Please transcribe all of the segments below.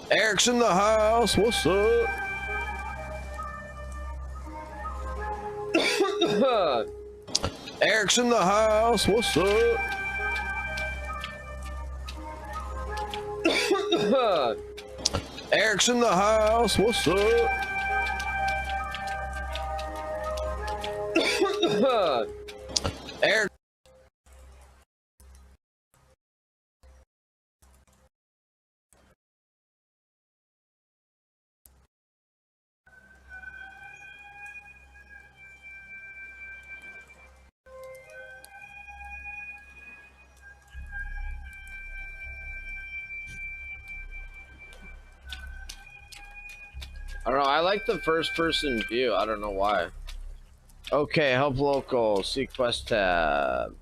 Eric's in the house. What's up? Eric's in the house. What's up? Eric's in the house. What's up? Eric. I don't know, I like the first person view, I don't know why. Okay, help local, see quest tab.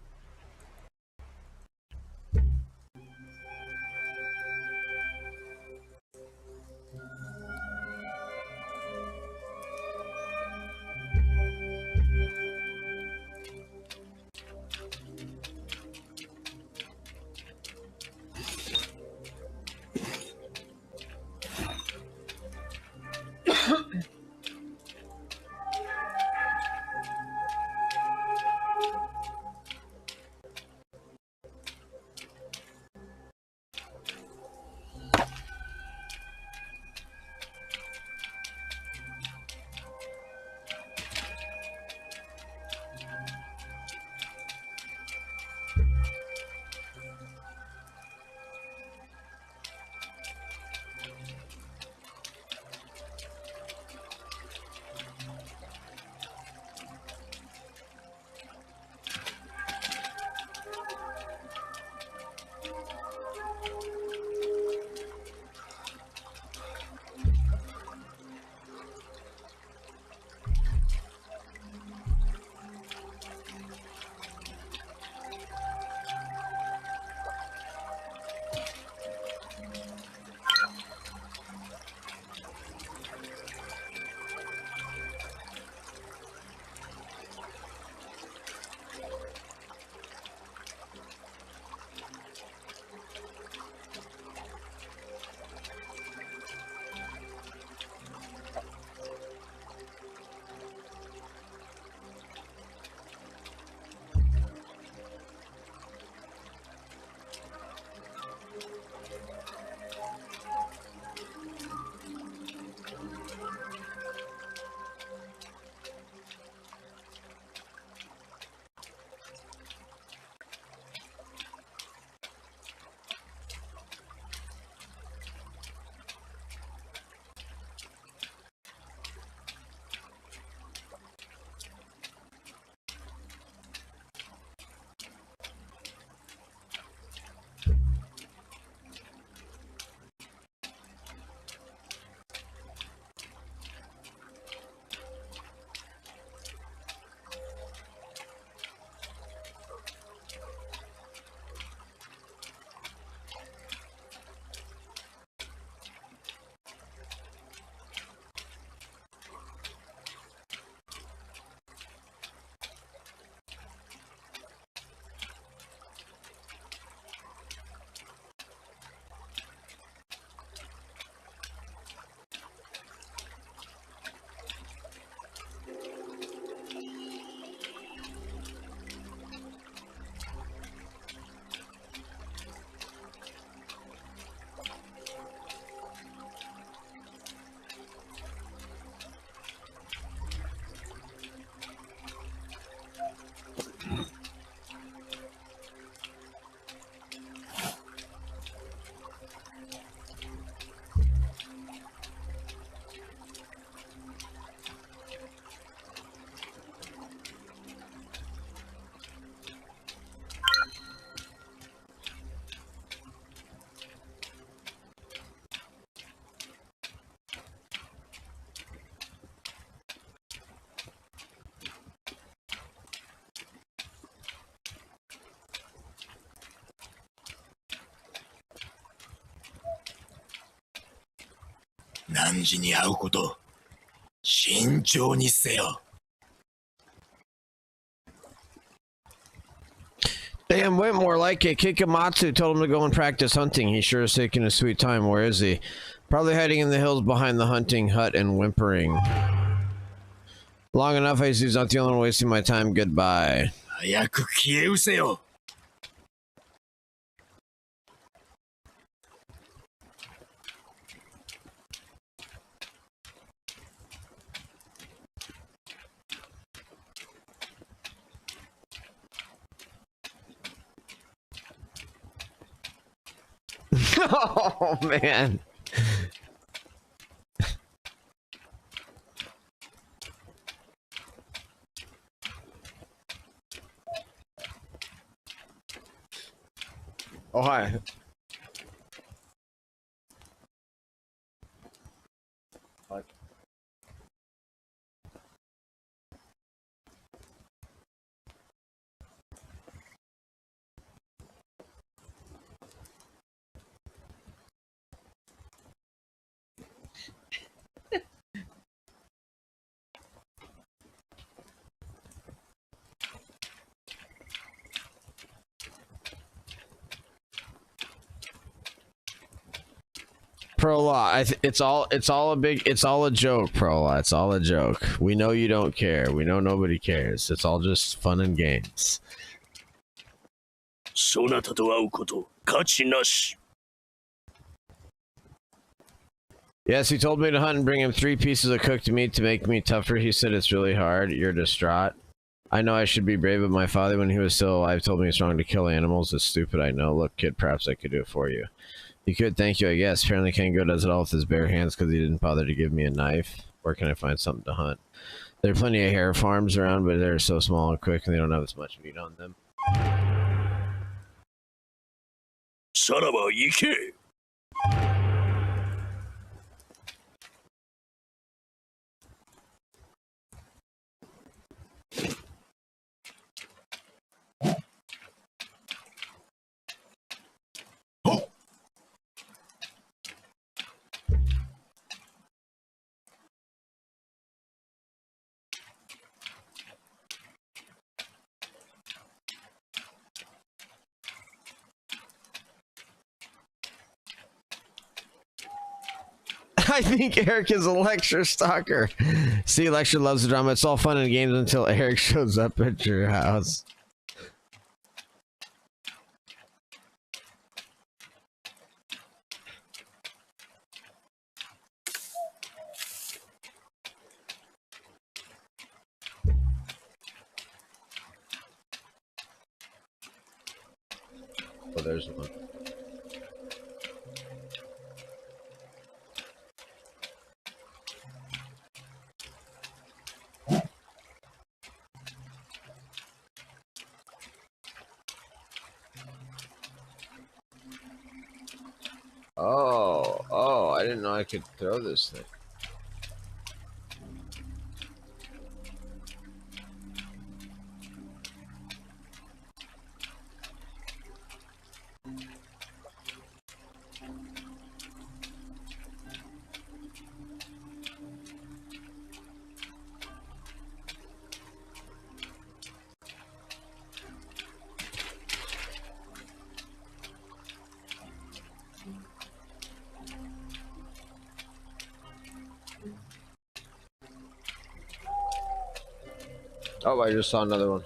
汝に会うこと、慎重にせよ。Damn, went more like it. Kikamatsu told him to go and practice hunting. He sure is taking a sweet time. Where is he? Probably hiding in the hills behind the hunting hut and whimpering. Long enough, I see he's not the only one wasting my time. Goodbye. 早く消え失せよ。Oh, man. Oh, hi. Prola, it's all a joke, Prola. It's all a joke. We know you don't care. We know nobody cares. It's all just fun and games. そなたと会うこと価値なし。 Yes, he told me to hunt and bring him 3 pieces of cooked meat to make me tougher. He said it's really hard. You're distraught. I know I should be brave, but my father, when he was still alive, told me it's wrong to kill animals. It's stupid, I know. Look, kid, perhaps I could do it for you. You could, thank you, I guess. Apparently Kango does it all with his bare hands because he didn't bother to give me a knife. Where can I find something to hunt? There are plenty of hare farms around, but they're so small and quick and they don't have as much meat on them. さらば行け。 I think Eric is a lecture stalker. See, lecture loves the drama. It's all fun and games until Eric shows up at your house. Oh, there's one. Oh, I didn't know I could throw this thing. Oh, I just saw another one.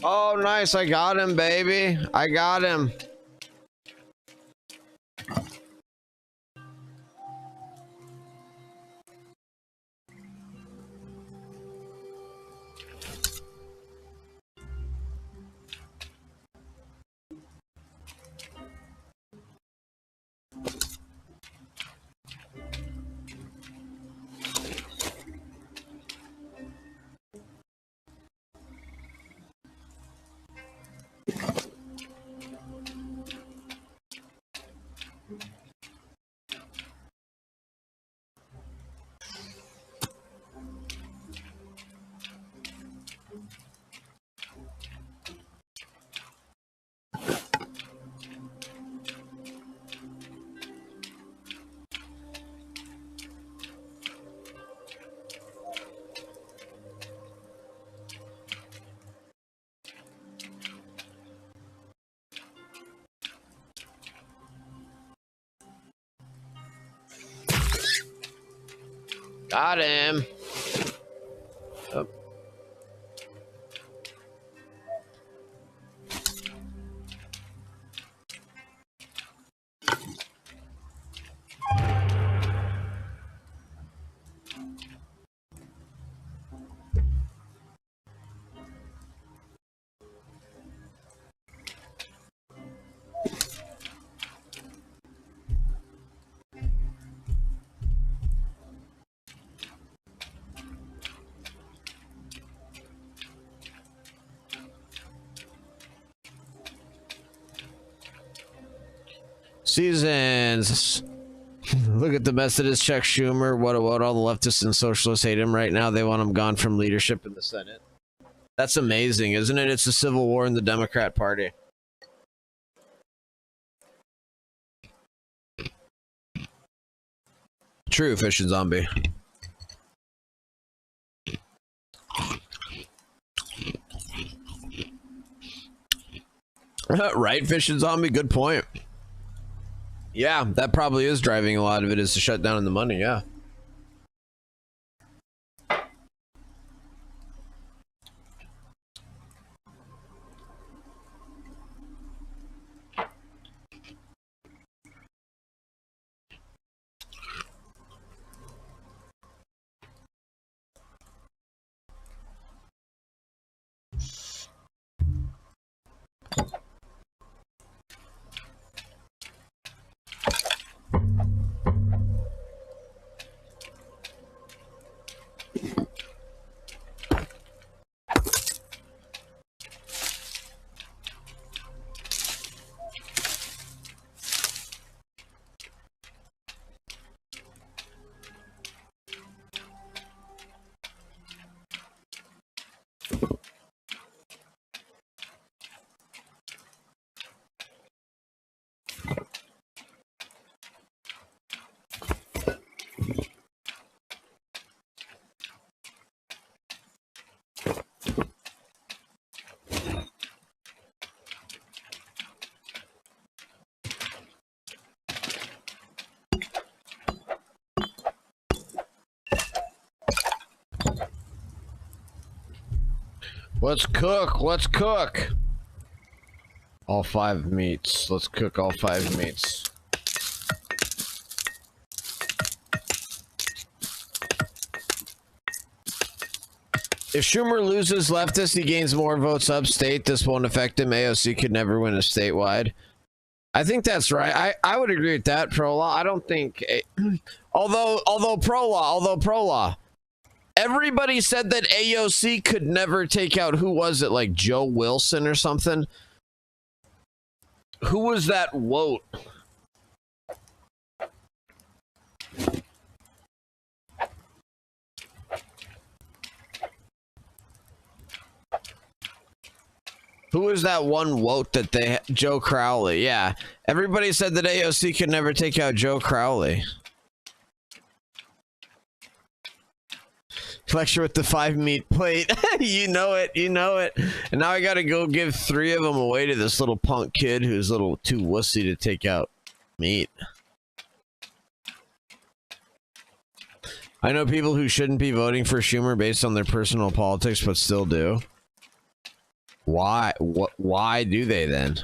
Oh, nice. I got him, baby. I got him. Got him. Oh. Seasons. Look at the mess that is Chuck Schumer. What all the leftists and socialists hate him right now. They want him gone from leadership in the Senate. That's amazing, isn't it? It's a civil war in the Democrat Party. True, Fish and Zombie. Right, Fish and Zombie? Good point. Yeah, that probably is driving a lot of it, is to shut down the money, yeah. Let's cook. Let's cook. All 5 meats. Let's cook all 5 meats. If Schumer loses leftist, he gains more votes upstate. This won't affect him. AOC could never win a statewide. I think that's right. I would agree with that. Pro law. I don't think. Although pro law. Everybody said that AOC could never take out, who was it, like Joe Wilson or something? Who was that wote? Who was that one wote that they... Joe Crowley, yeah. Everybody said that AOC could never take out Joe Crowley. Lecture with the 5 meat plate. You know it. You know it. And now I gotta go give 3 of them away to this little punk kid who's a little too wussy to take out meat. I know people who shouldn't be voting for Schumer based on their personal politics, but still do. Why? Why do they then?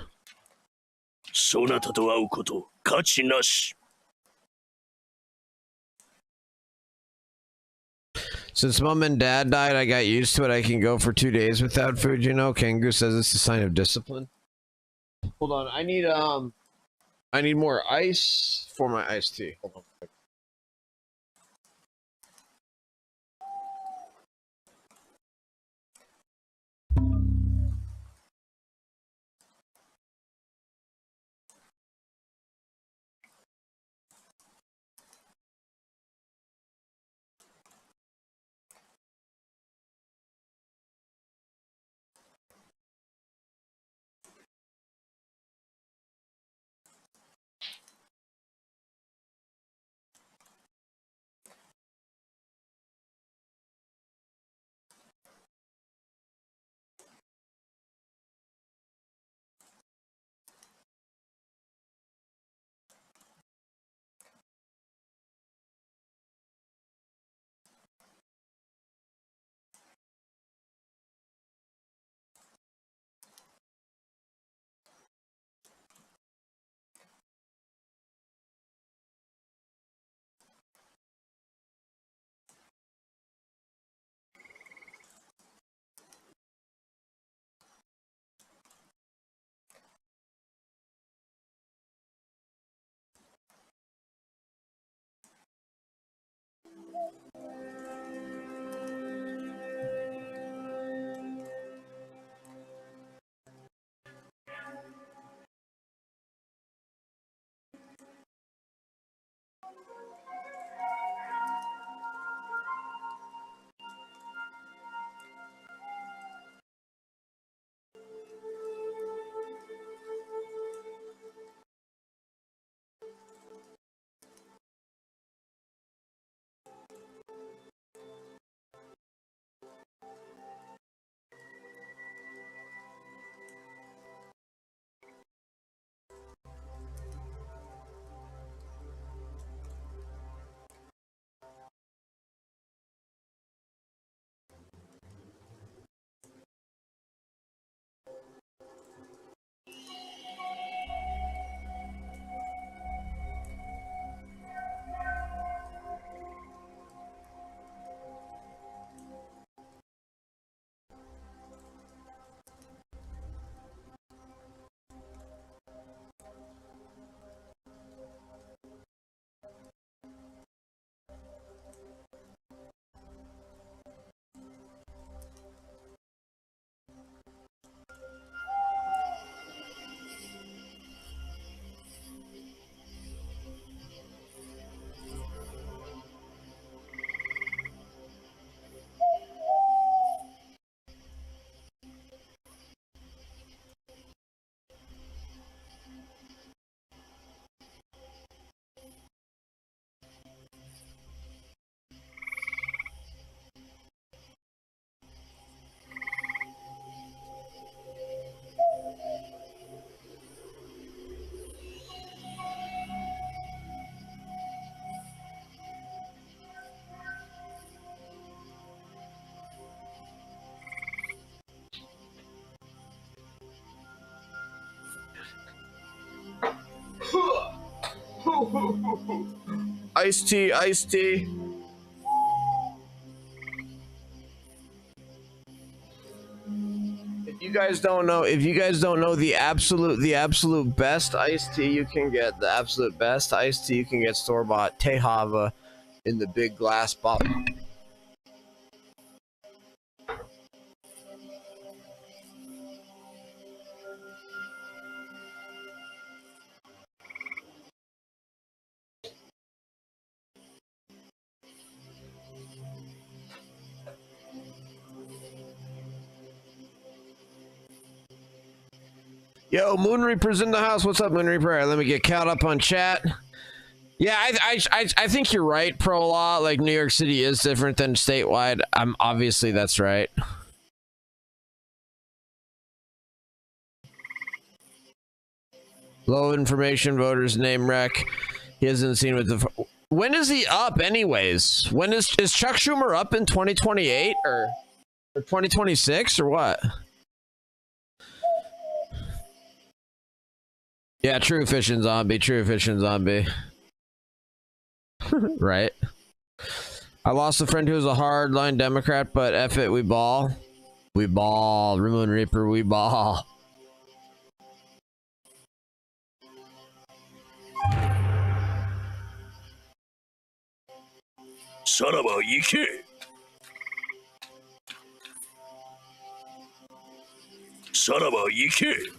そなたと会うこと価値なし Since mom and dad died, I got used to it. I can go for 2 days without food, you know. Kangu says it's a sign of discipline. Hold on, I need more ice for my iced tea. Hold on. Iced tea, iced tea. If you guys don't know the absolute best iced tea you can get, the absolute best iced tea you can get store-bought Tehava in the big glass bottle. Yo, Moon Reaper's in the house. What's up, Moon Reaper? All right, let me get caught up on chat. Yeah, I think you're right, Pro Law. Like, New York City is different than statewide. Obviously that's right. Low information voters name rec. He hasn't seen what the. When is he up, anyways? When is Chuck Schumer up in 2028 or 2026 or what? Yeah, true fishing zombie. True fishing zombie. Right. I lost a friend who was a hardline Democrat, but F it, we ball. We ball. Moon Reaper, we ball. Saraba Ike. Saraba Ike.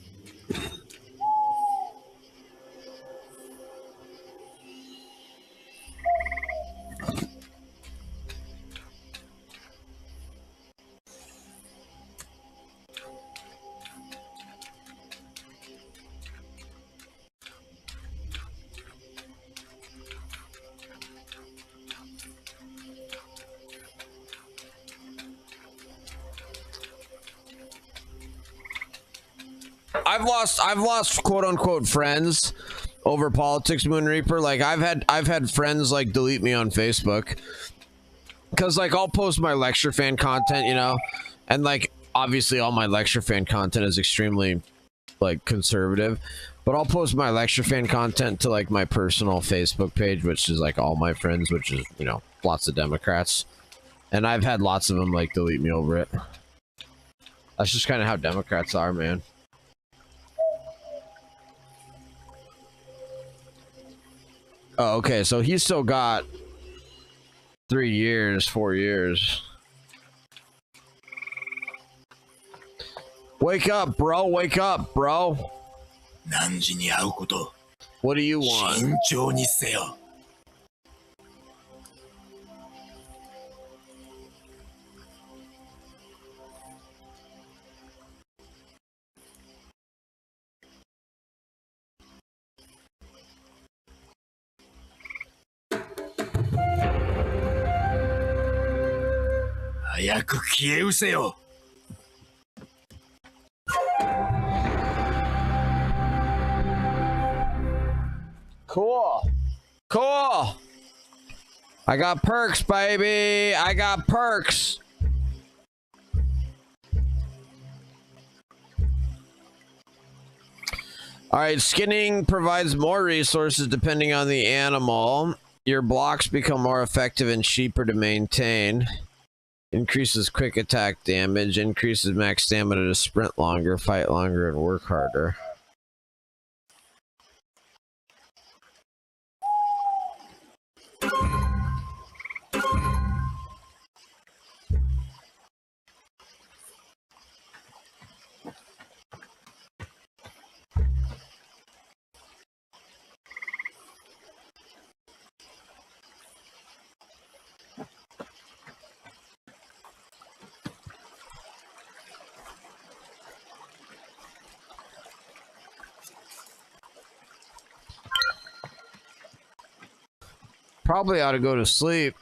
I've lost quote unquote friends over politics, Moon Reaper. Like I've had friends like delete me on Facebook because like I'll post my lecture fan content, you know, and like obviously all my lecture fan content is extremely like conservative, but I'll post my lecture fan content to like my personal Facebook page, which is like all my friends, which is, you know, lots of Democrats, and I've had lots of them like delete me over it. That's just kind of how Democrats are, man. Oh, okay, so he's still got 3 years, 4 years. Wake up, bro. Wake up, bro. 何時に会うこと What do you want? 慎重にせよ。早く消え失せよ。Cool. Cool. I got perks, baby. I got perks. All right, skinning provides more resources depending on the animal. Your blocks become more effective and cheaper to maintain. Increases quick attack damage. Increases max stamina to sprint longer, fight longer, and work harder. Probably ought to go to sleep.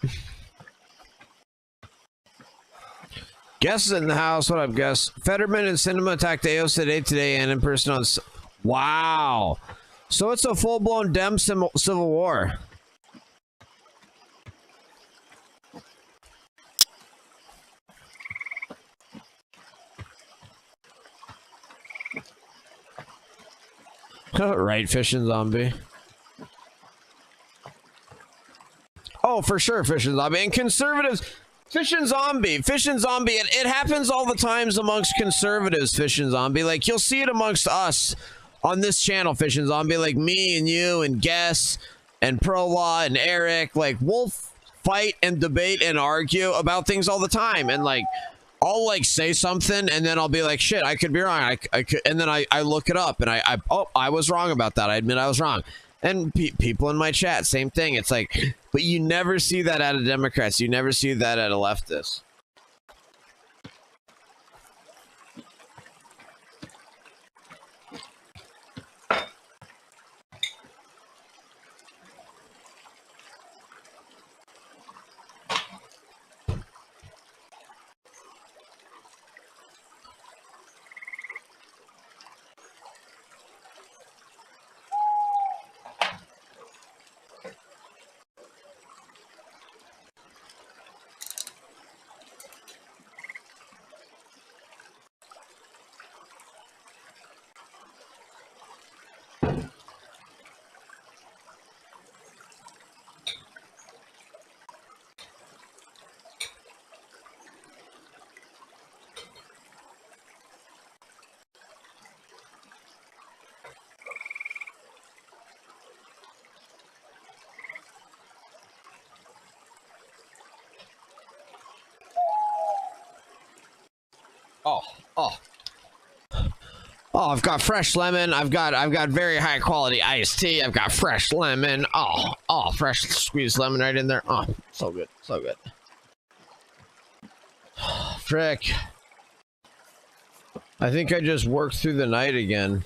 Guess is in the house. What up, Guess? Fetterman and Cinema attacked AOS today and in person on... Wow. So it's a full-blown Dem civil war. Right, Fish and Zombie. Oh, for sure, Fish and Zombie. And conservatives, Fish and Zombie, it happens all the times amongst conservatives, Fish and Zombie. Like, you'll see it amongst us on this channel, Fish and Zombie. Like, me and you and Guess and Prolaw and Eric. Like, we'll fight and debate and argue about things all the time. And, like, I'll, like, say something, and then I'll be like, shit, I could be wrong. I could, and then I look it up, and I was wrong about that. I admit I was wrong. And people in my chat, same thing. It's like, but you never see that out of Democrats. You never see that out of leftists. Oh, I've got fresh lemon. I've got very high quality iced tea. I've got fresh lemon. Oh, fresh squeezed lemon right in there. Oh, so good, so good. Frick. I think I just worked through the night again.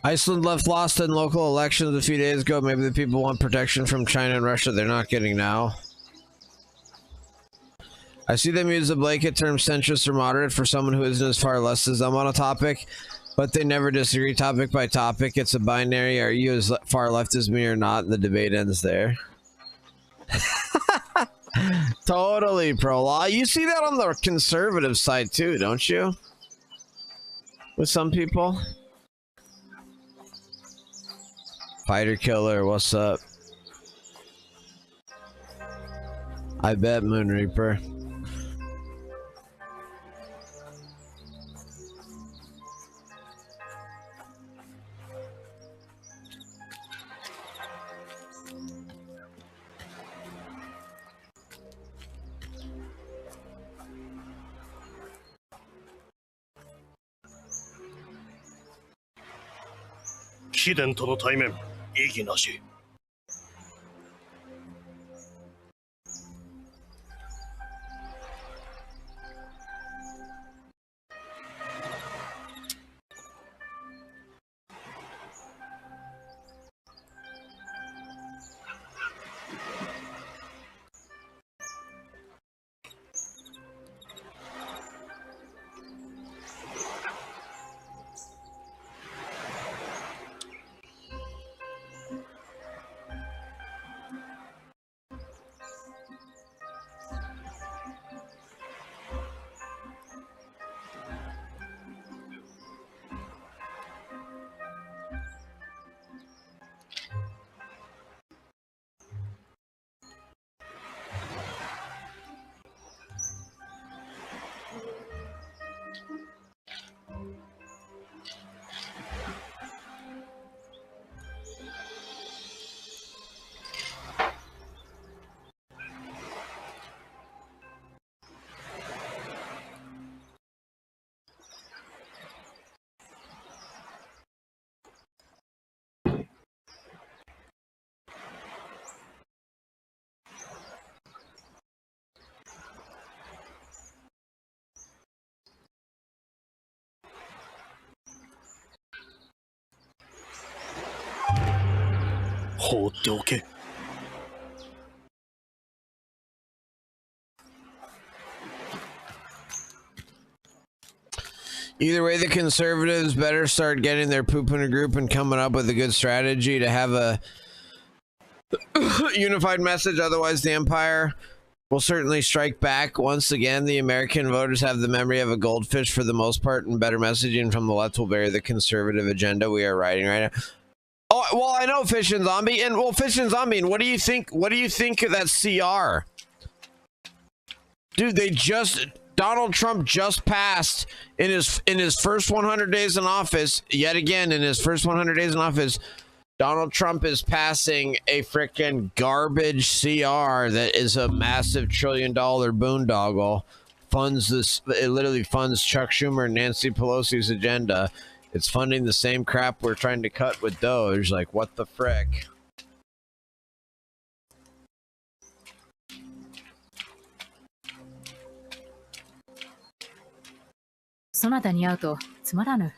Iceland left lost in local elections a few days ago. Maybe the people want protection from China and Russia they're not getting now. I see them use the blanket term centrist or moderate for someone who isn't as far left as them on a topic, but they never disagree topic by topic. It's a binary. Are you as far left as me or not? And the debate ends there. Totally, Pro-Law. You see that on the conservative side too, don't you? With some people. Fighter Killer, what's up? I bet, Moon Reaper.貴殿との対面、異議なし。放っておけ。Either way, the conservatives better start getting their poop in a group and coming up with a good strategy to have a unified message. Otherwise, the empire will certainly strike back. Once again, the American voters have the memory of a goldfish for the most part, and better messaging from the left will bury the conservative agenda we are riding right now. Oh, well, I know, Fish and Zombie. And, well, Fish and Zombie, what do you think? What do you think of that CR? Dude, Donald Trump just passed in his first 100 days in office, yet again, in his first 100 days in office, Donald Trump is passing a freaking garbage CR that is a massive $1 trillion boondoggle. It literally funds Chuck Schumer and Nancy Pelosi's agenda. It's funding the same crap we're trying to cut with Doge. Like, what the frick? そなたに会うとつまらぬ。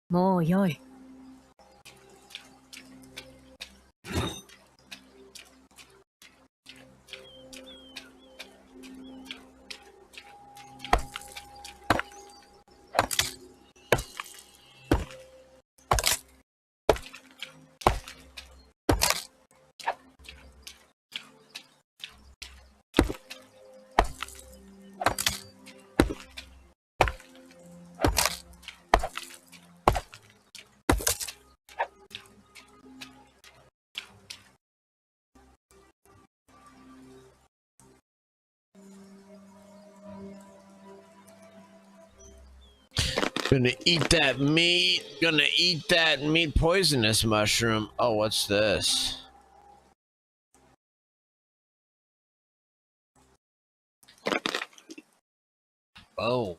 もうよい。Gonna eat that meat. Gonna eat that meat poisonous mushroom. Oh, what's this? Oh.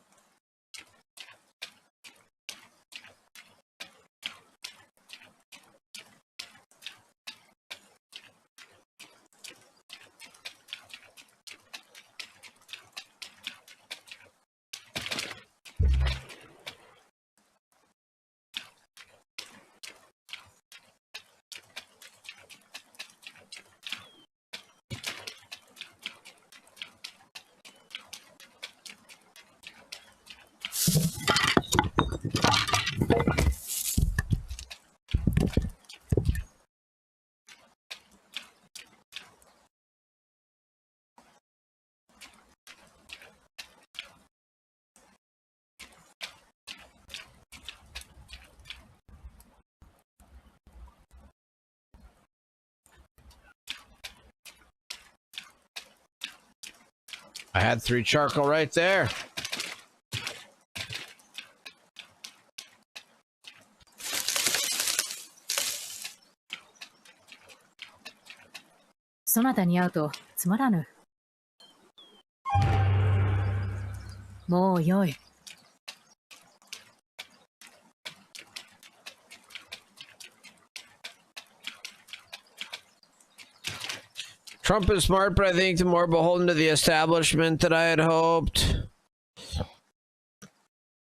I had 3 charcoal right there. Sonataに会うとつまらぬ。もうよい。Trump is smart, but I think the more beholden to the establishment that I had hoped.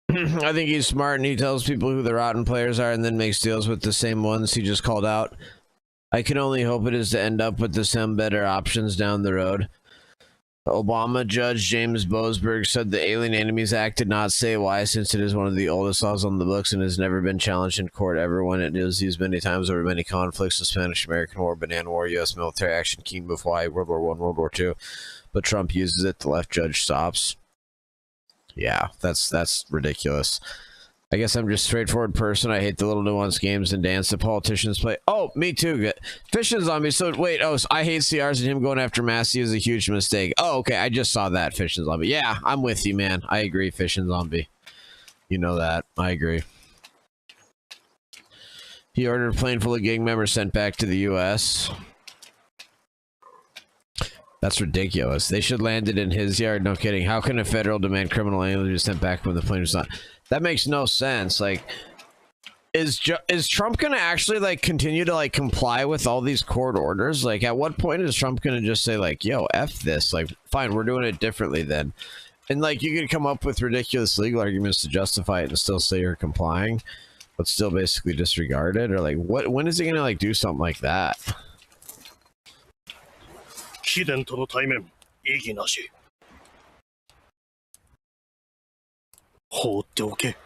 I think he's smart and he tells people who the rotten players are and then makes deals with the same ones he just called out. I can only hope it is to end up with some better options down the road. Obama Judge James Boasberg said the Alien Enemies Act did not say why, since it is one of the oldest laws on the books and has never been challenged in court ever when it is used many times over many conflicts: the Spanish-American War, Banana War, U.S. military action, King of Hawaii, World War I, World War II. But Trump uses it, the left judge stops. Yeah, that's ridiculous. I guess I'm just a straightforward person. I hate the little nuanced games and dance that politicians play. Oh, me too. Fish and Zombie. So wait, so I hate CRs and him going after Massey is a huge mistake. Oh, okay. I just saw that, Fish and Zombie. Yeah, I'm with you, man. I agree, Fish and Zombie. You know that. I agree. He ordered a plane full of gang members sent back to the U.S. That's ridiculous. They should land it in his yard. No kidding. How can a federal demand criminal aliens be sent back when the plane was not? That makes no sense. Like, is Trump gonna actually like continue to like comply with all these court orders? Like, at what point is Trump gonna just say like, "Yo, f this"? Like, fine, we're doing it differently then. And like, you could come up with ridiculous legal arguments to justify it and still say you're complying, but still basically disregard it. Or like, what? When is he gonna like do something like that? 貴殿との対面意義なし放っておけ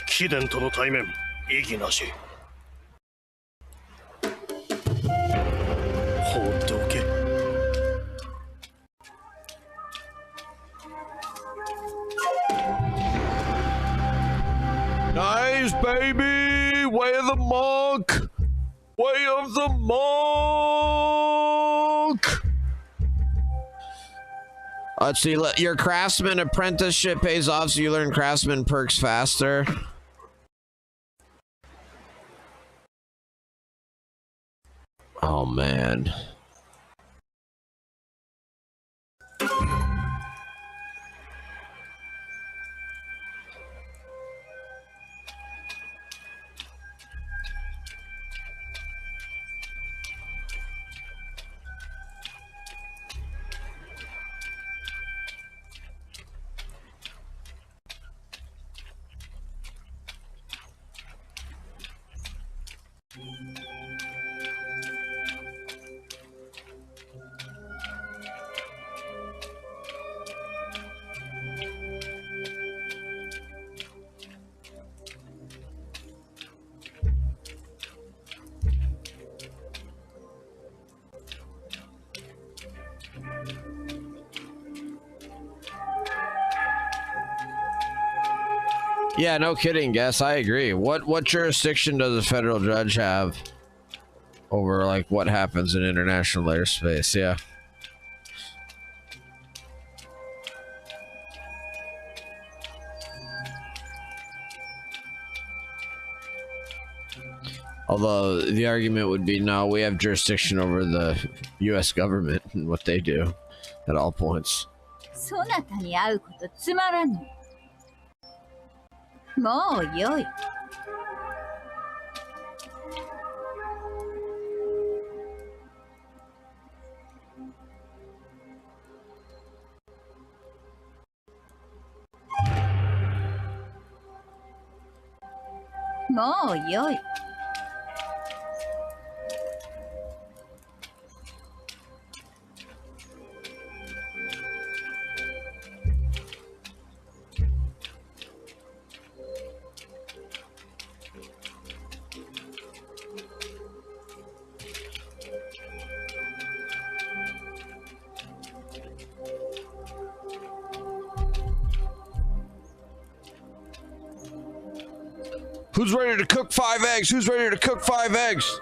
貴殿との対面意義なし放っておけ Nice, baby! Way of the monk! Way of the monk! Let's see, your craftsman apprenticeship pays off, so you learn craftsman perks faster. Oh, man. Yeah, no kidding, Guess. I agree. What jurisdiction does a federal judge have over like what happens in international airspace? Yeah. Although the argument would be, no, we have jurisdiction over the U.S. government and what they do at all points. そなたに会うことつまらぬ。もうよい。もうよい。Who's ready to cook 5 eggs? Who's ready to cook 5 eggs?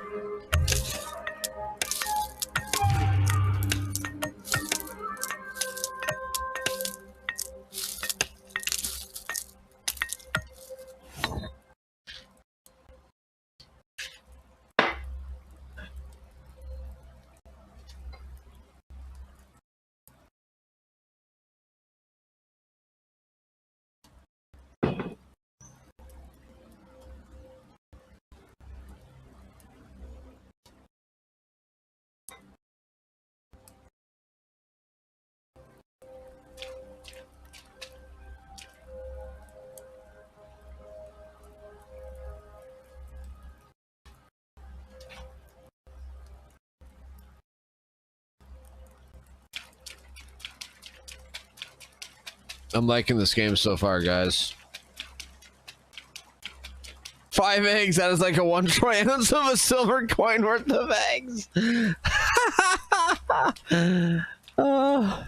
I'm liking this game so far, guys. 5 eggs, that is like a 1/20 ounce of a silver coin worth of eggs. Oh.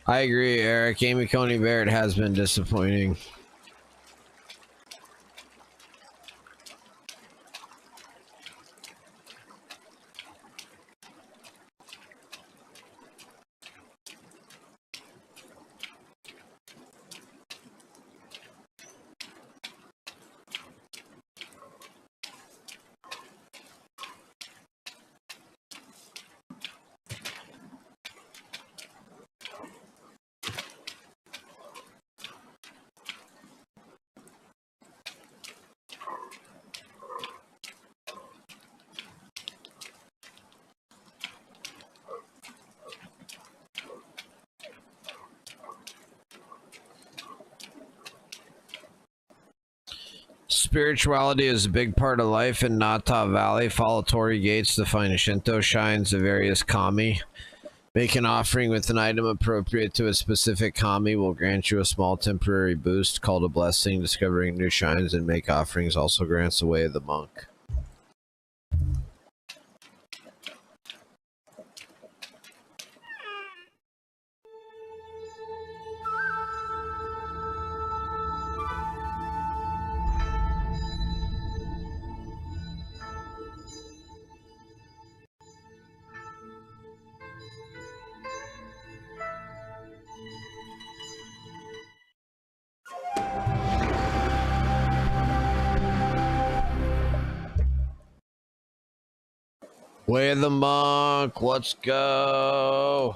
I agree, Eric. Amy Coney Barrett has been disappointing. Spirituality is a big part of life in Nata Valley. Follow Torii gates to find Shinto shrines of various kami. Make an offering with an item appropriate to a specific kami will grant you a small temporary boost called a blessing. Discovering new shrines and make offerings also grants the way of the monk. Way of the monk, let's go.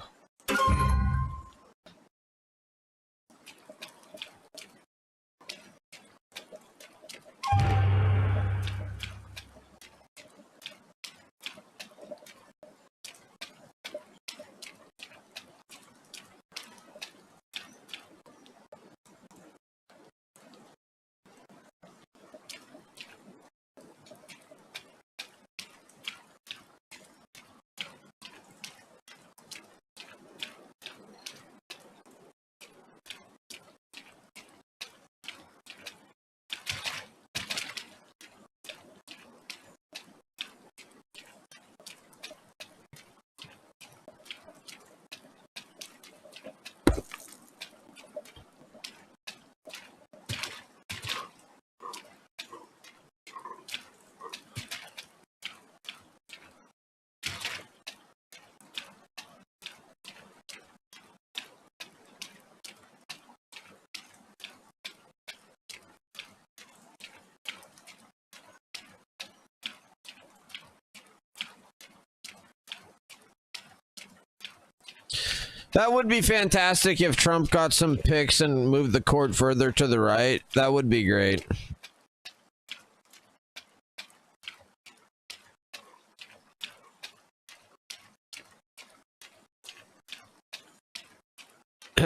That would be fantastic if Trump got some picks and moved the court further to the right. That would be great.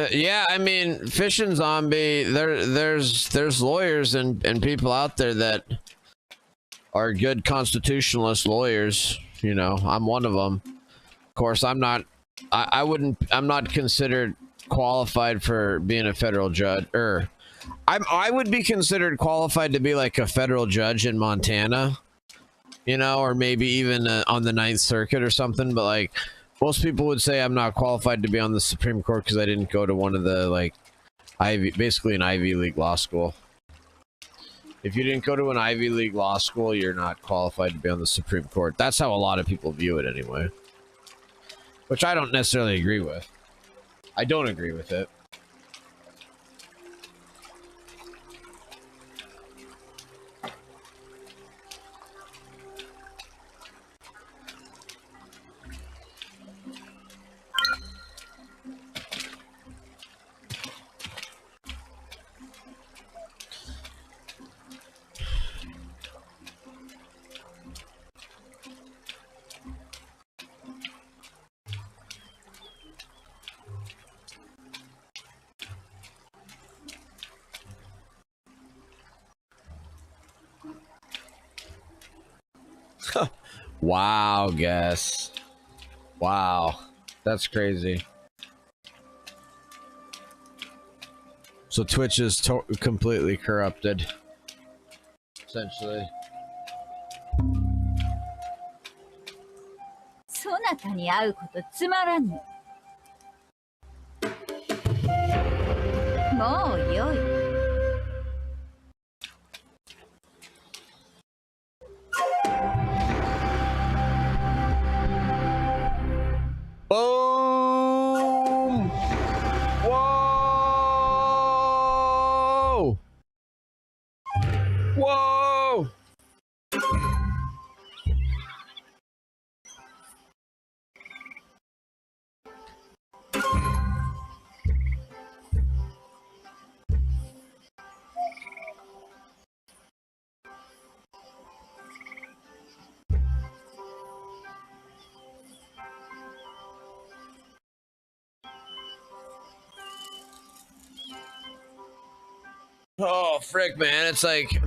Yeah, I mean, Fish and Zombie, there's lawyers and people out there that are good constitutionalist lawyers. You know, I'm one of them. Of course, I'm not considered qualified for being a federal judge, or I would be considered qualified to be like a federal judge in Montana, you know, or maybe even on the Ninth Circuit or something. But like most people would say, I'm not qualified to be on the Supreme Court because I didn't go to one of the like basically an Ivy League law school. If you didn't go to an Ivy League law school, you're not qualified to be on the Supreme Court. That's how a lot of people view it anyway. Which I don't necessarily agree with. I don't agree with it. Wow, guess. Wow. That's crazy. So Twitch is completely corrupted. Essentially. そなたに会うことつまらぬ。もうよい。Boom! Whoa! Whoa! Oh, frick, man. It's like...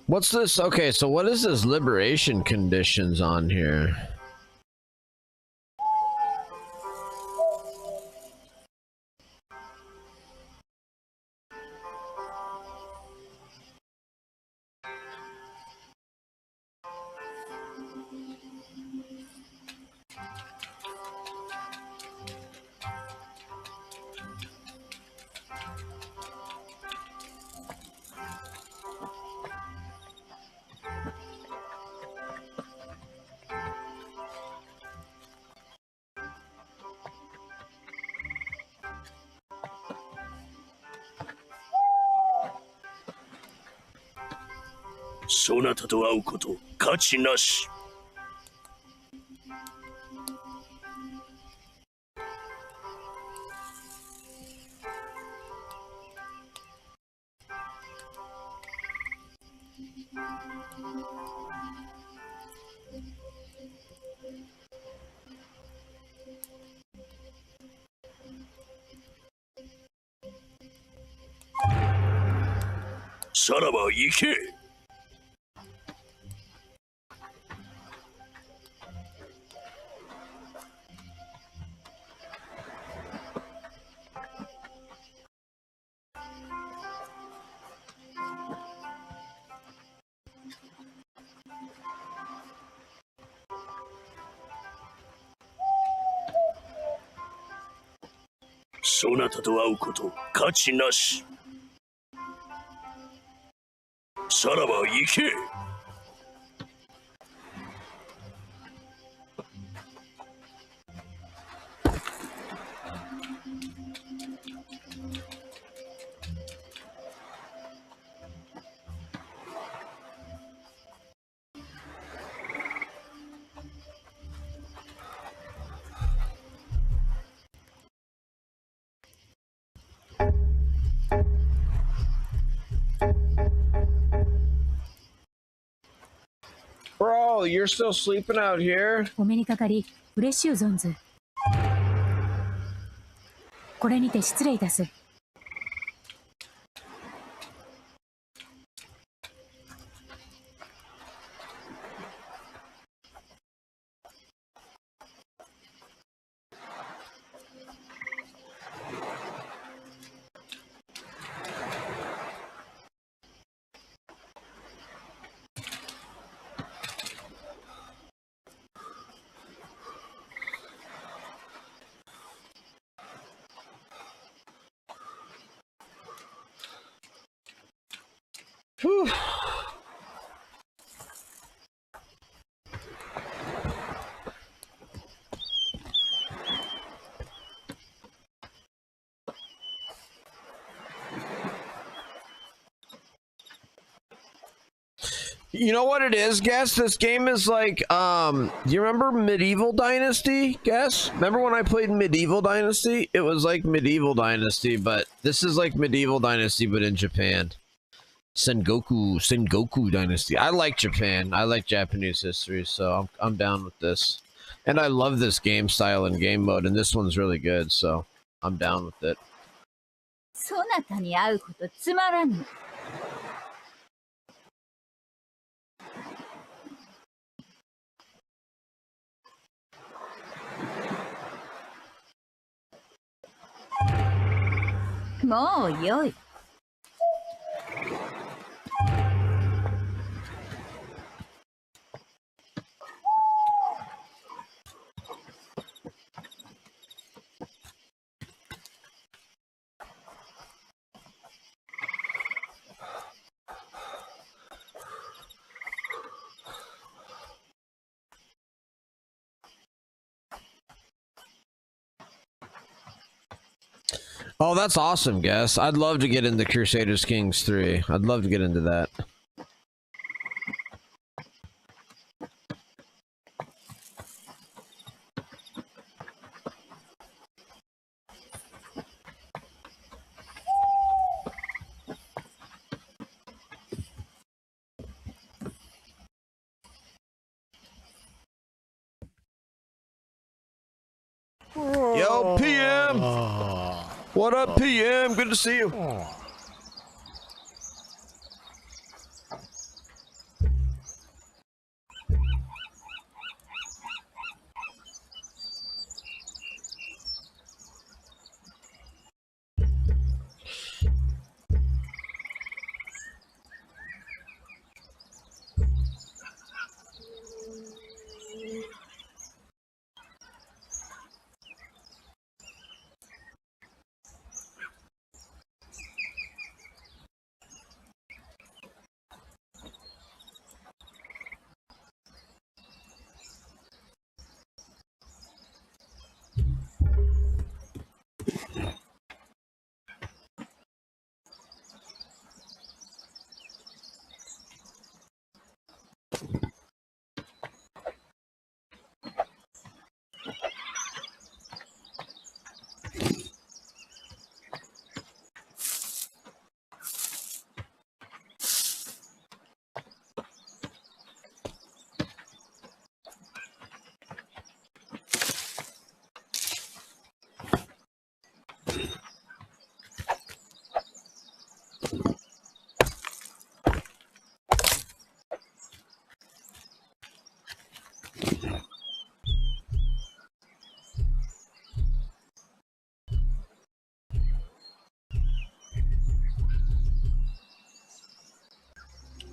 What's this? Okay, so what is this liberation conditions on here?そなたと会うこと価値なし。さらば行け。そなたと会うこと価値なし。さらば行け。Bro, you're still sleeping out here? お目にかかり嬉しゅう存ず。これにて失礼いたす。Whew. You know what it is, guess? This game is like, do you remember Medieval Dynasty, guess? Remember when I played Medieval Dynasty? It was like Medieval Dynasty, but this is like Medieval Dynasty, but in Japan. Sengoku Dynasty. I like Japan. I like Japanese history, so I'm down with this. And I love this game style and game mode, and this one's really good, so I'm down with it. そなたに会うことつまらぬ。もうよい。Oh, that's awesome, Guess. I'd love to get into Crusaders Kings 3. I'd love to get into that. Yo, PM! What up, PM? Good to see you.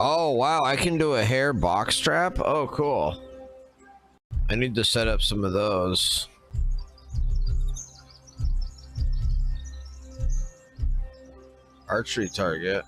Oh, wow, I can do a hair box strap? Oh, cool. I need to set up some of those. archery target.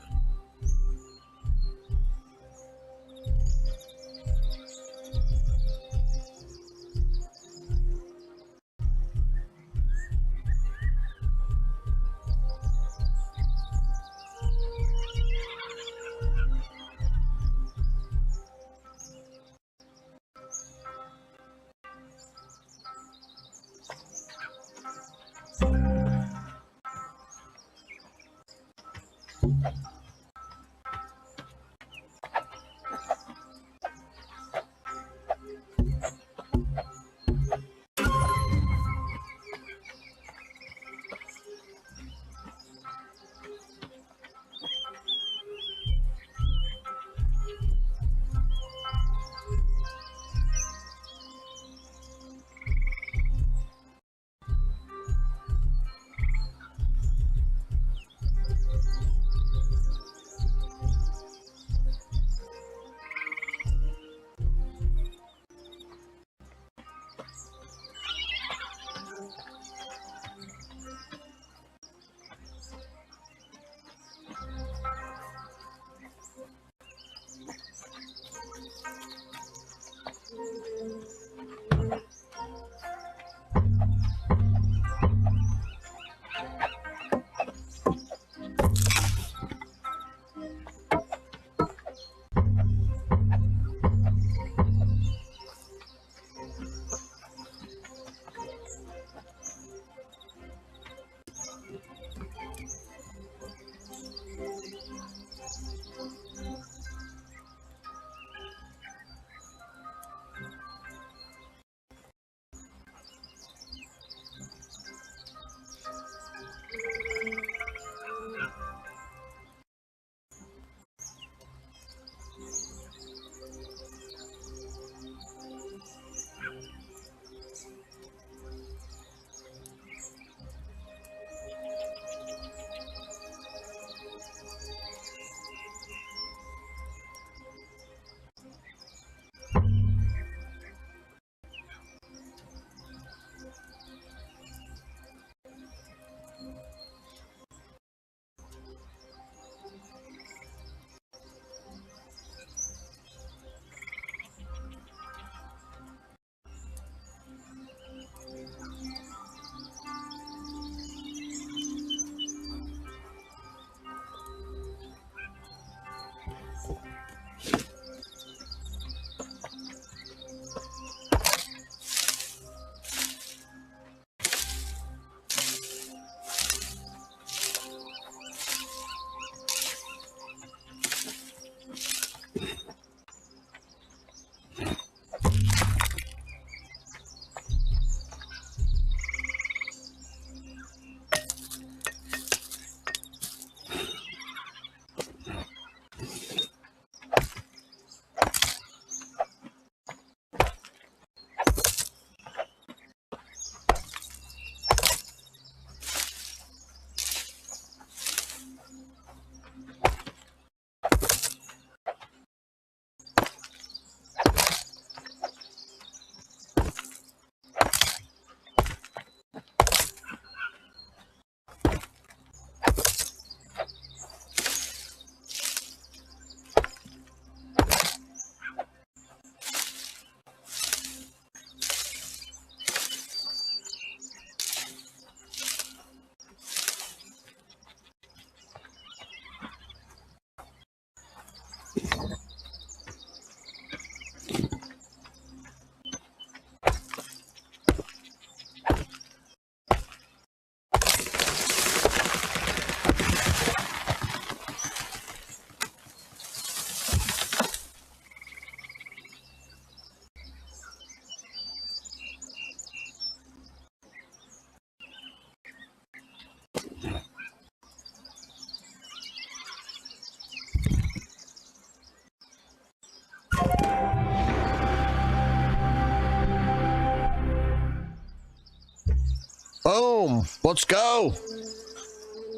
Boom! Let's go!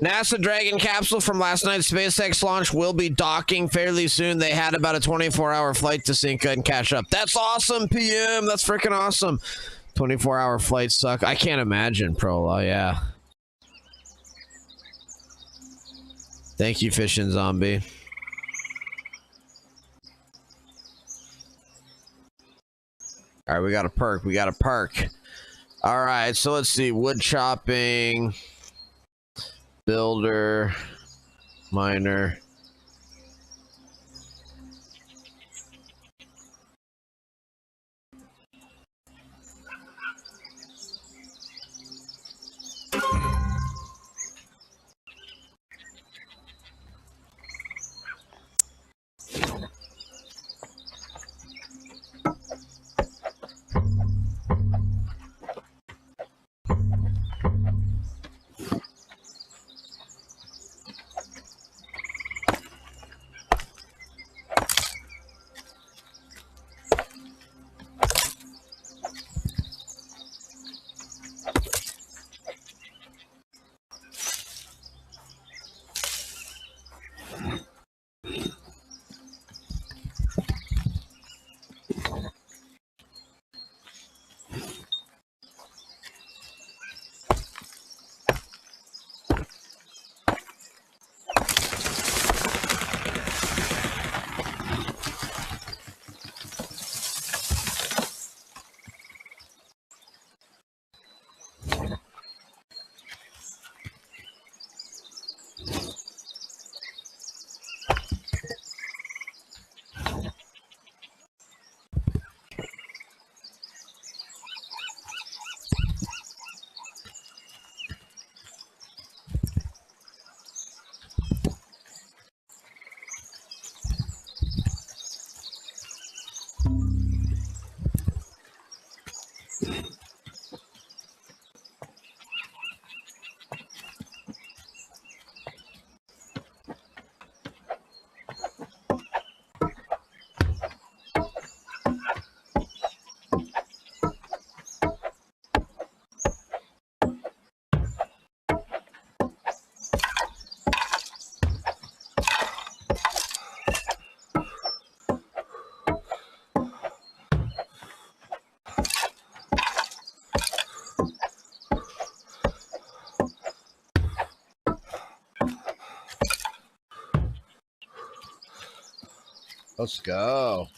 NASA Dragon capsule from last night's SpaceX launch will be docking fairly soon. They had about a 24-hour flight to sync and catch up. That's awesome, PM! That's freaking awesome! 24-hour flights suck. I can't imagine, Prola, yeah. Thank you, fishing zombie. All right, we got a perk. We got a perk. All right, so let's see. Wood chopping, builder, miner. Let's go.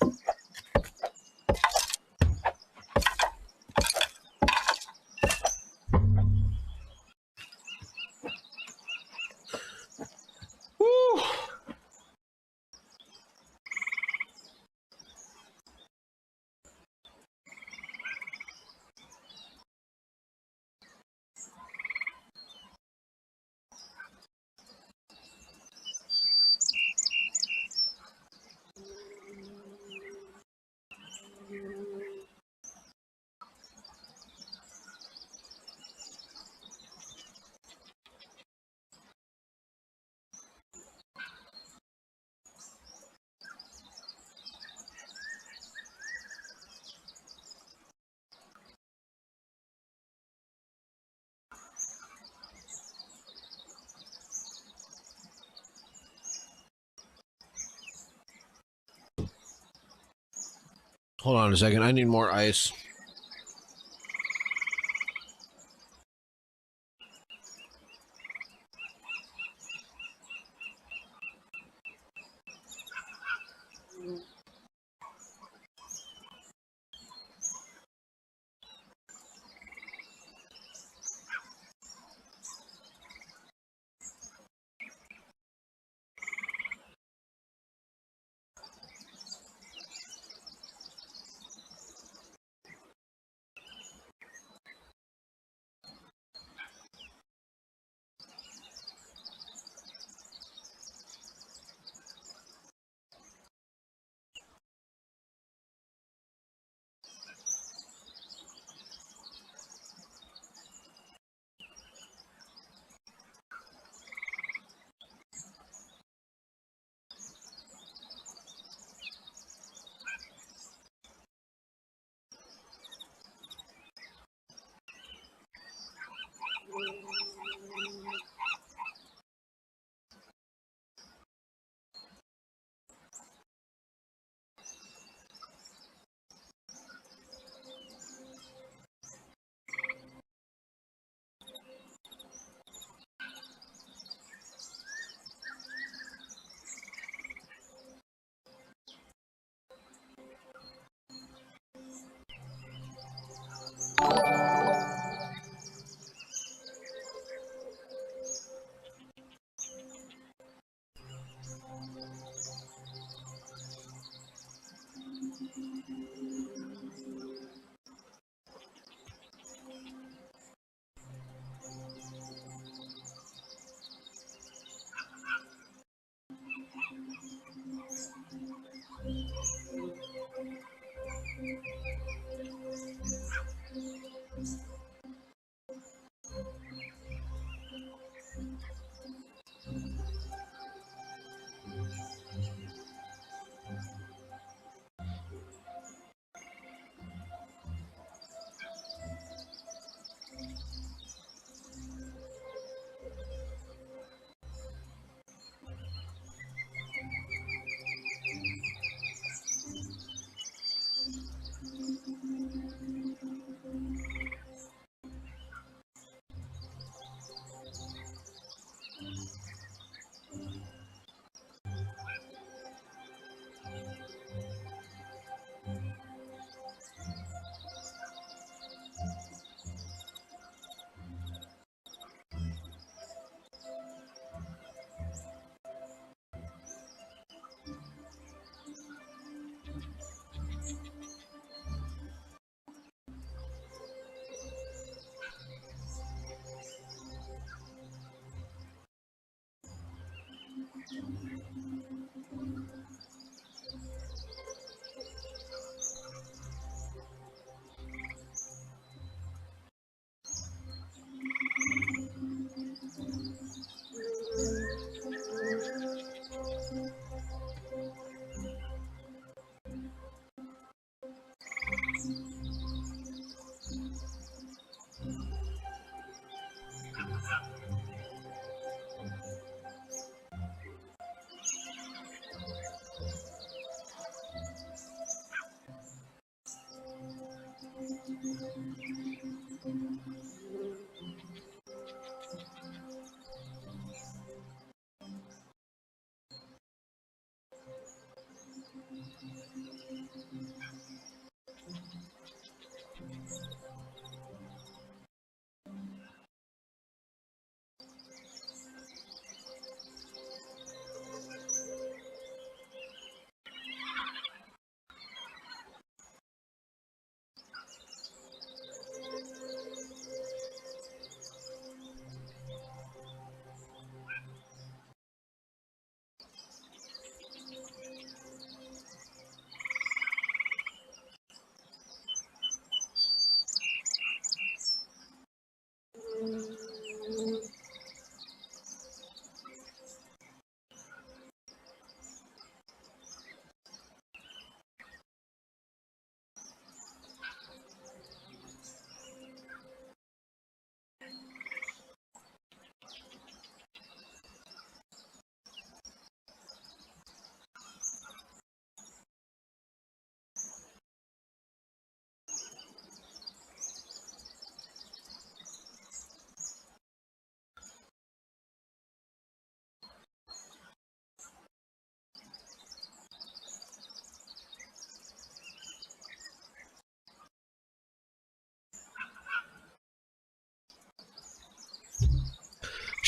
Woo. Hold on a second. I need more ice.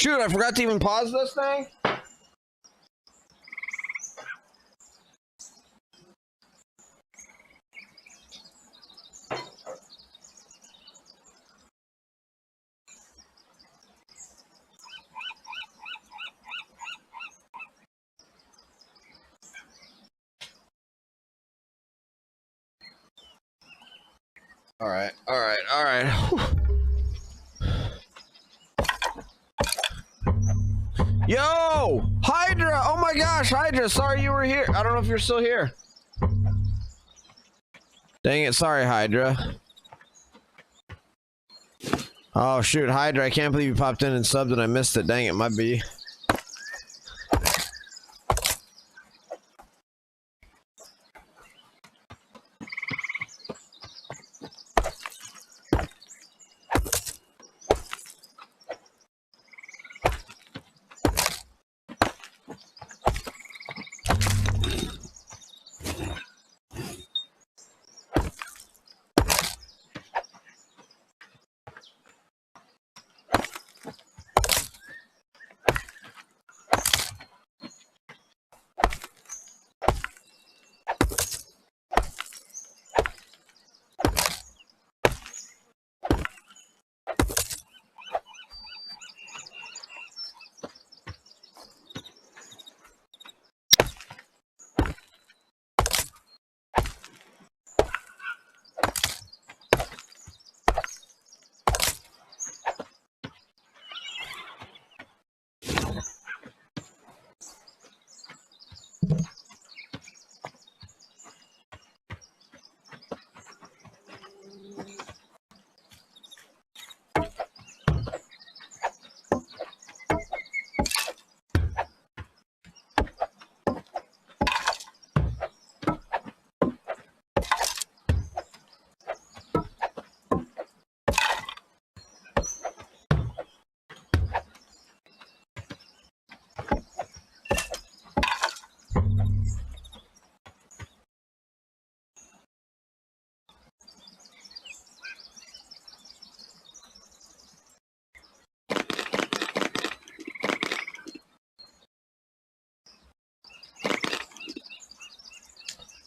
Shoot, I forgot to even pause this thing. All right. Yo, Hydra! Oh my gosh, Hydra! Sorry you were here. I don't know if you're still here. Dang it! Sorry, Hydra. Oh shoot, Hydra! I can't believe you popped in and subbed and I missed it. Dang it, might be.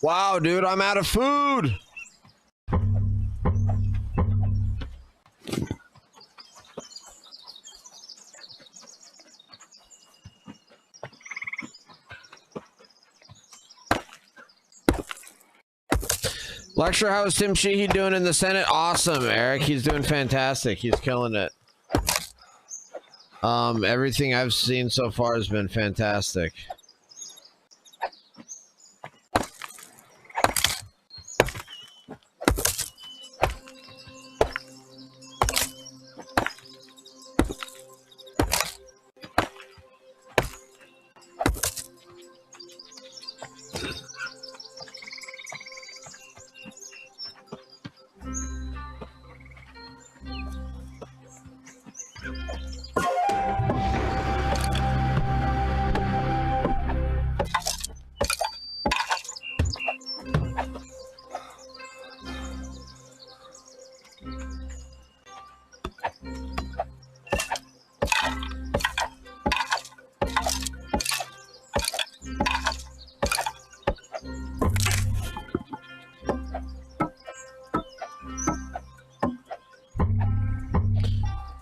Wow, dude, I'm out of food. Lecture, how's Tim Sheehy doing in the Senate? Awesome, Eric. He's doing fantastic. He's killing it. Everything I've seen so far has been fantastic.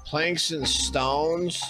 Planks and stones.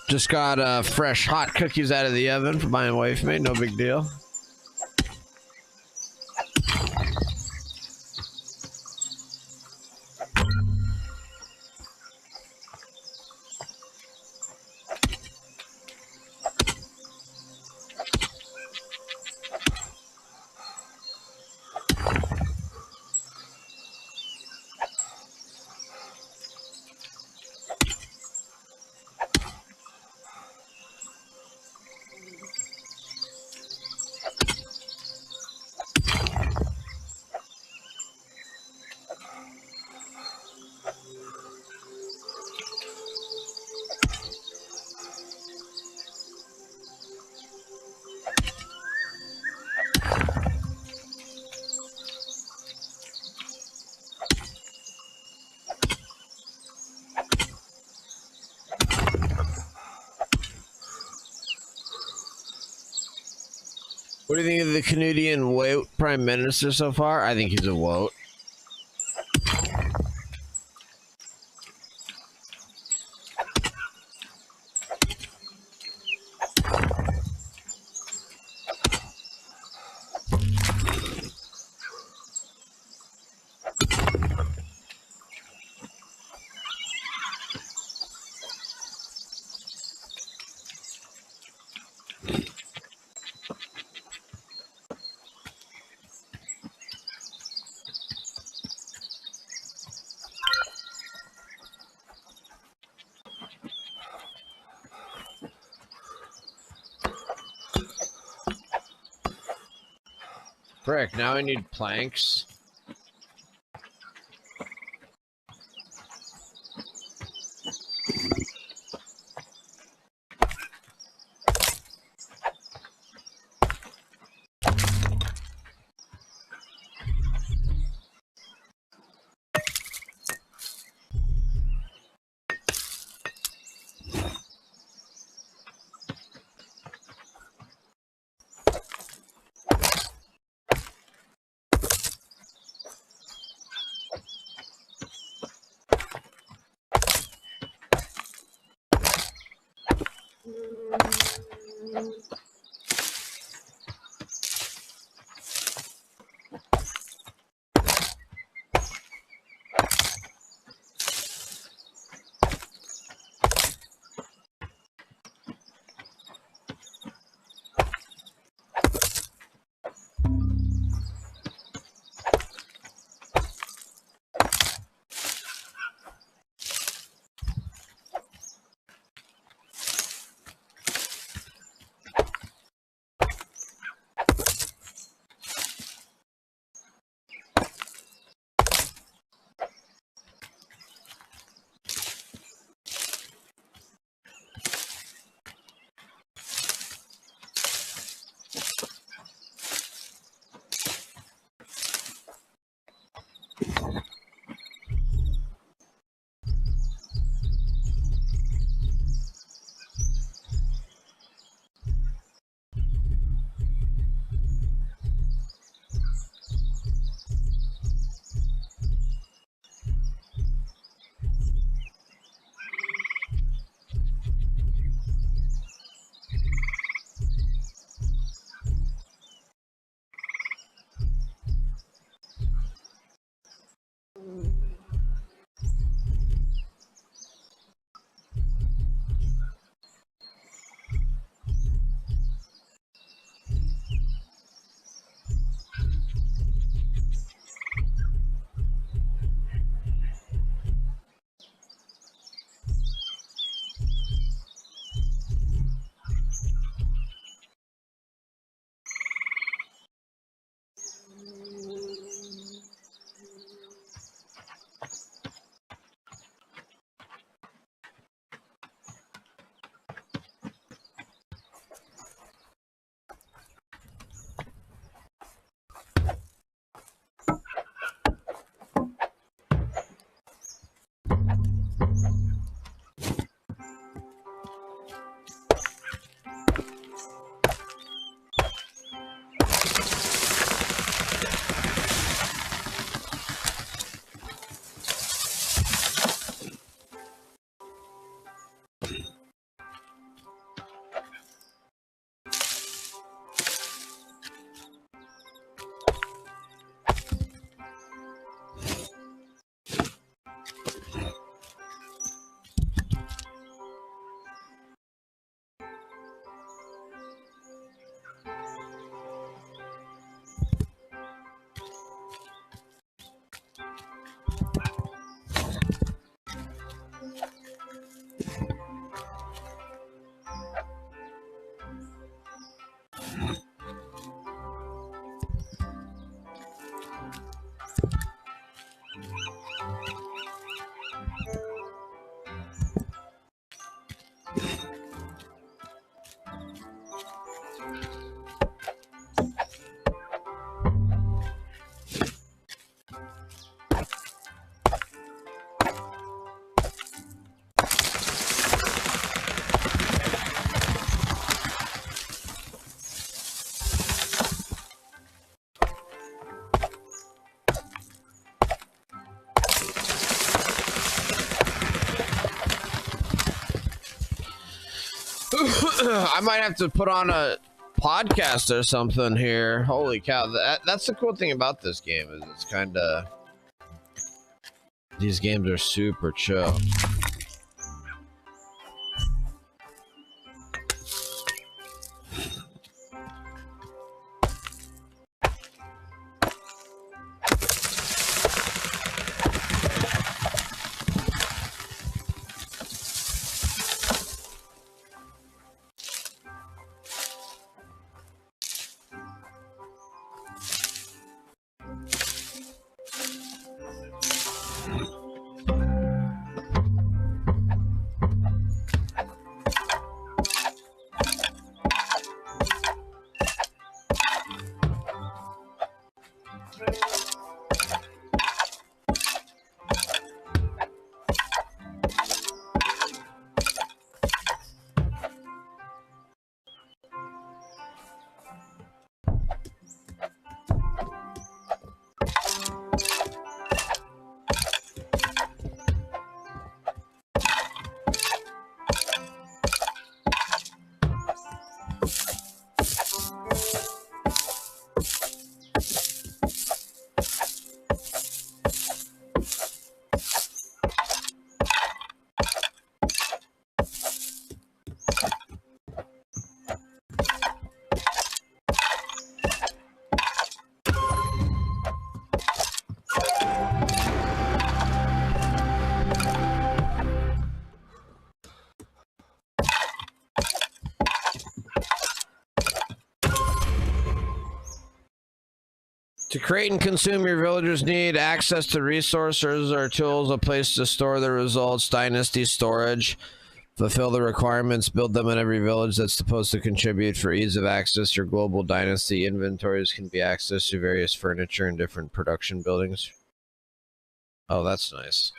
Just got fresh hot cookies out of the oven for my wife made. No big deal. What do you think of the Canadian woke prime minister so far? I think he's a woke. Frick, now I need planks. I might have to put on a podcast or something here. Holy cow. That's the cool thing about this game is it's kind of... These games are super chill. To create and consume, your villagers need access to resources or tools, a place to store their results, dynasty storage. Fulfill the requirements, build them in every village that's supposed to contribute. For ease of access, your global dynasty inventories can be accessed through various furniture and different production buildings. Oh, that's nice.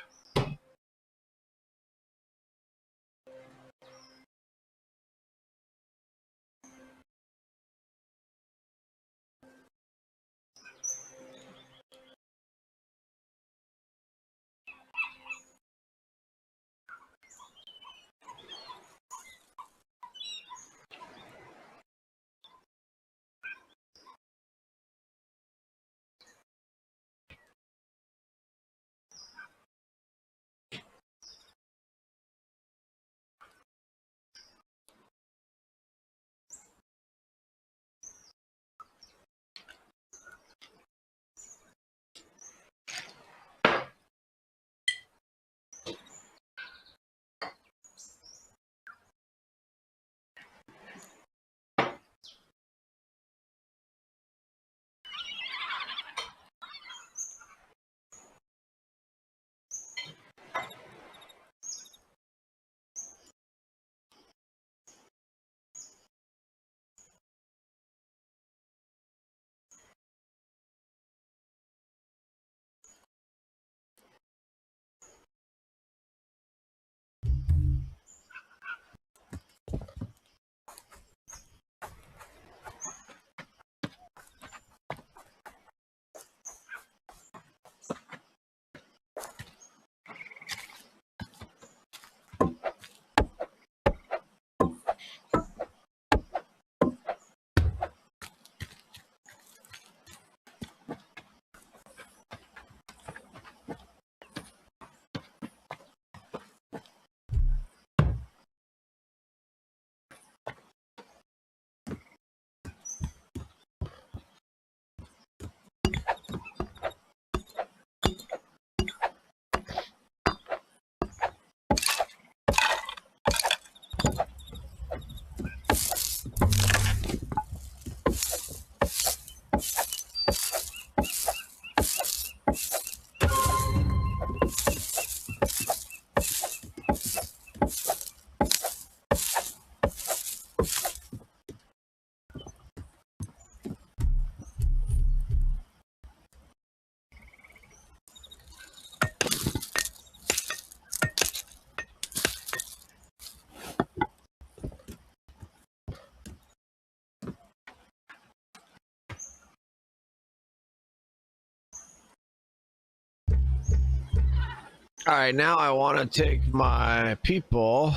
All right, now I want to take my people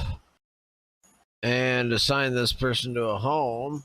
and and assign this person to a home.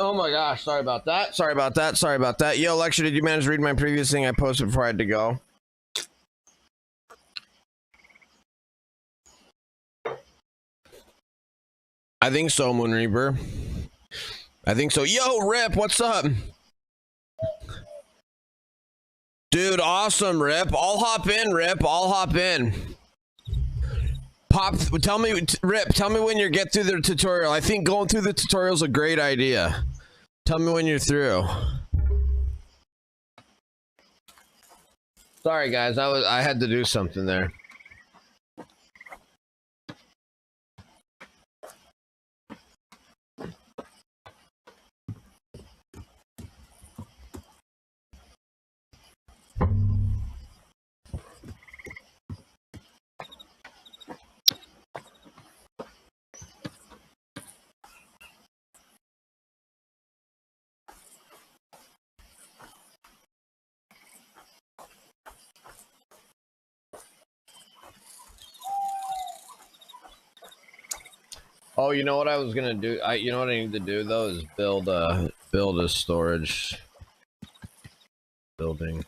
Oh my gosh, sorry about that. Sorry about that. Sorry about that. Yo, Lecture, did you manage to read my previous thing I posted before I had to go? I think so, Moon Reaper. I think so. Yo, Rip, what's up? Dude, awesome, Rip. I'll hop in, Rip. I'll hop in. Pop, tell me, Rip, tell me when you get through the tutorial. I think going through the tutorial is a great idea. Tell me when you're through. Sorry, guys. I had to do something there. Oh, you know what I was gonna do? You know what I need to do though is build a storage building.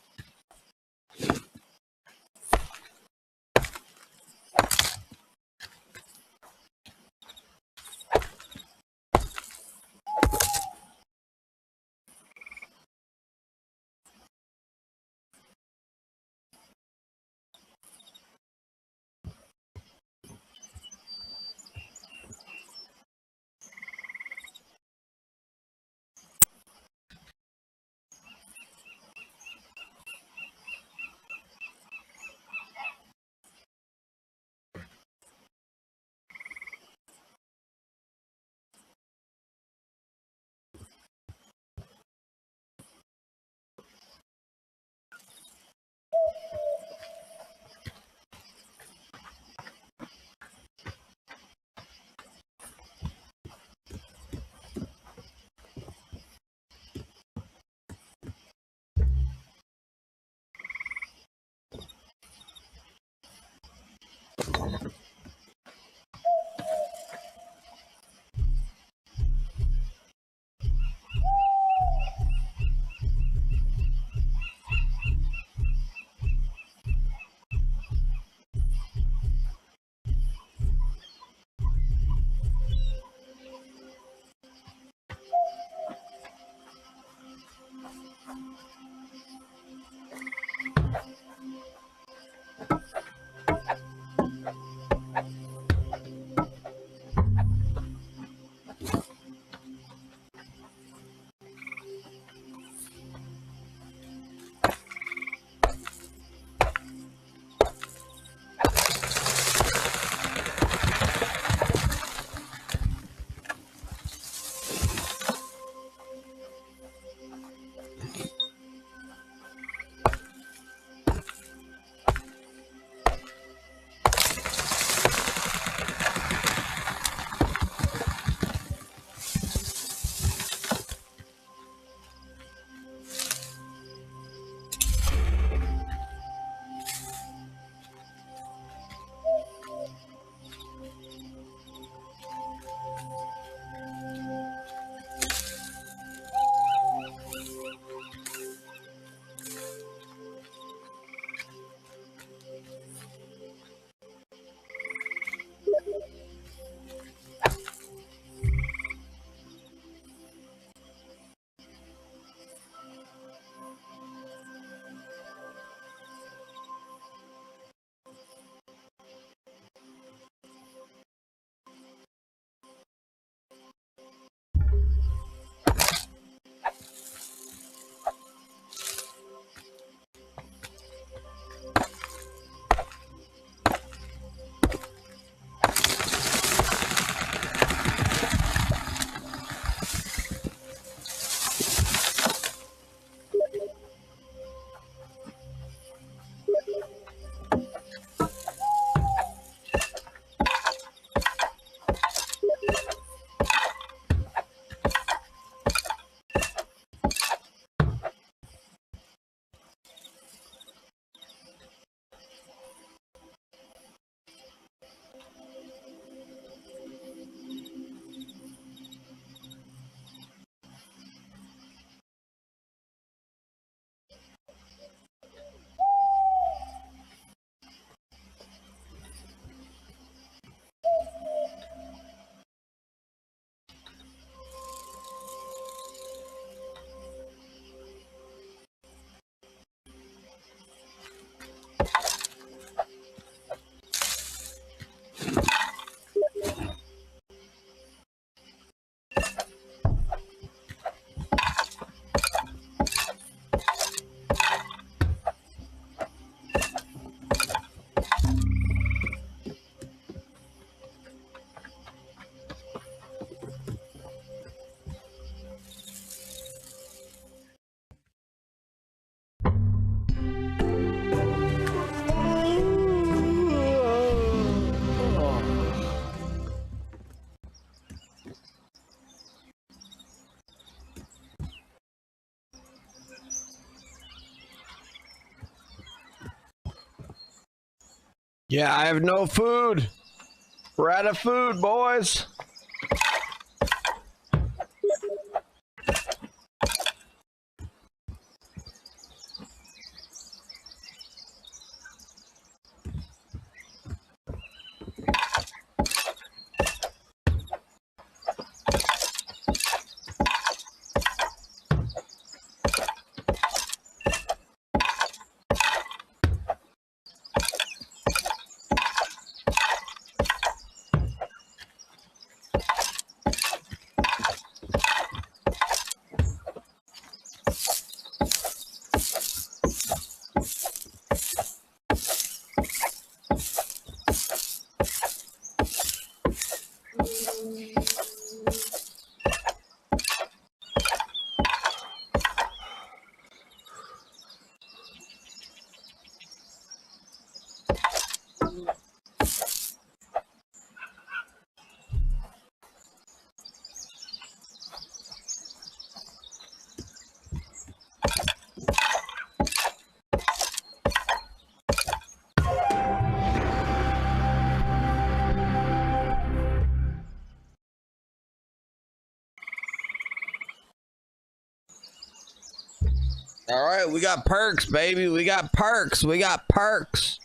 Yeah, I have no food. We're out of food, boys. All right, we got perks, baby. We got perks. We got perks.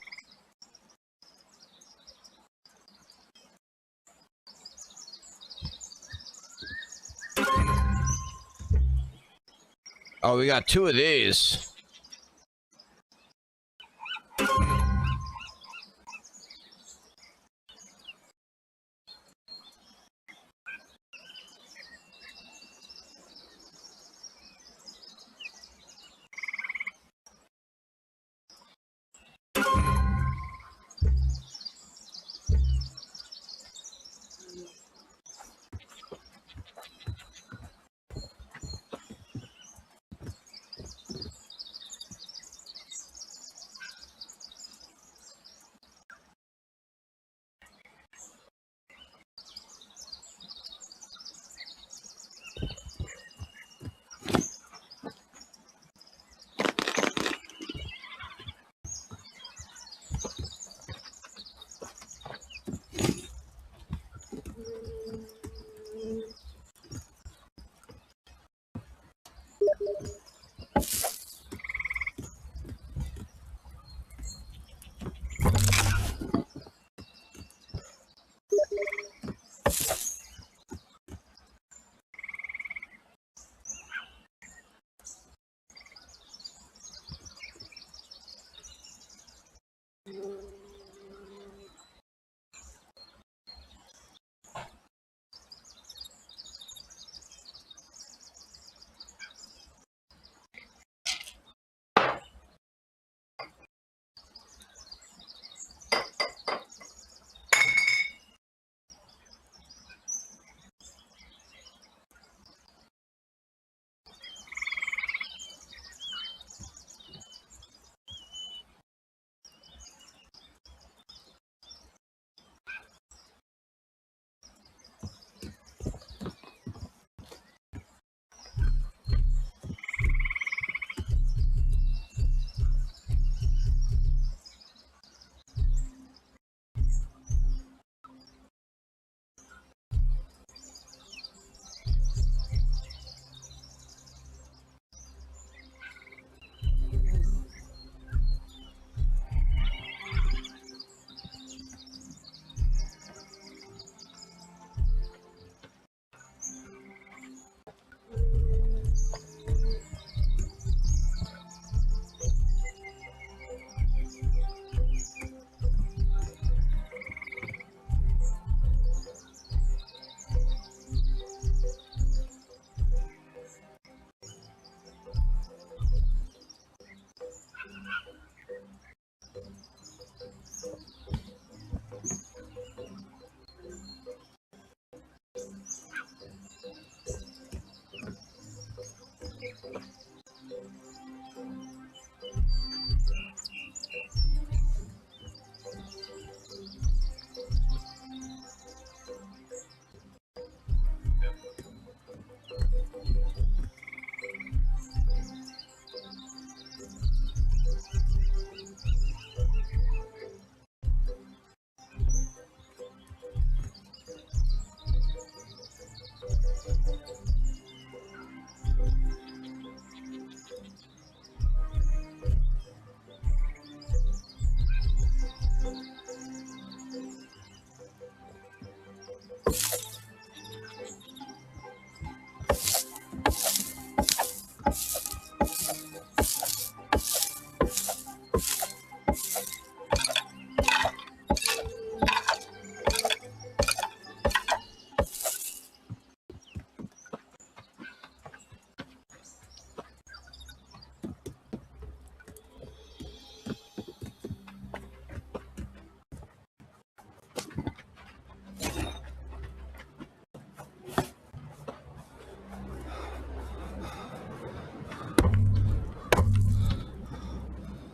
Oh, we got 2 of these.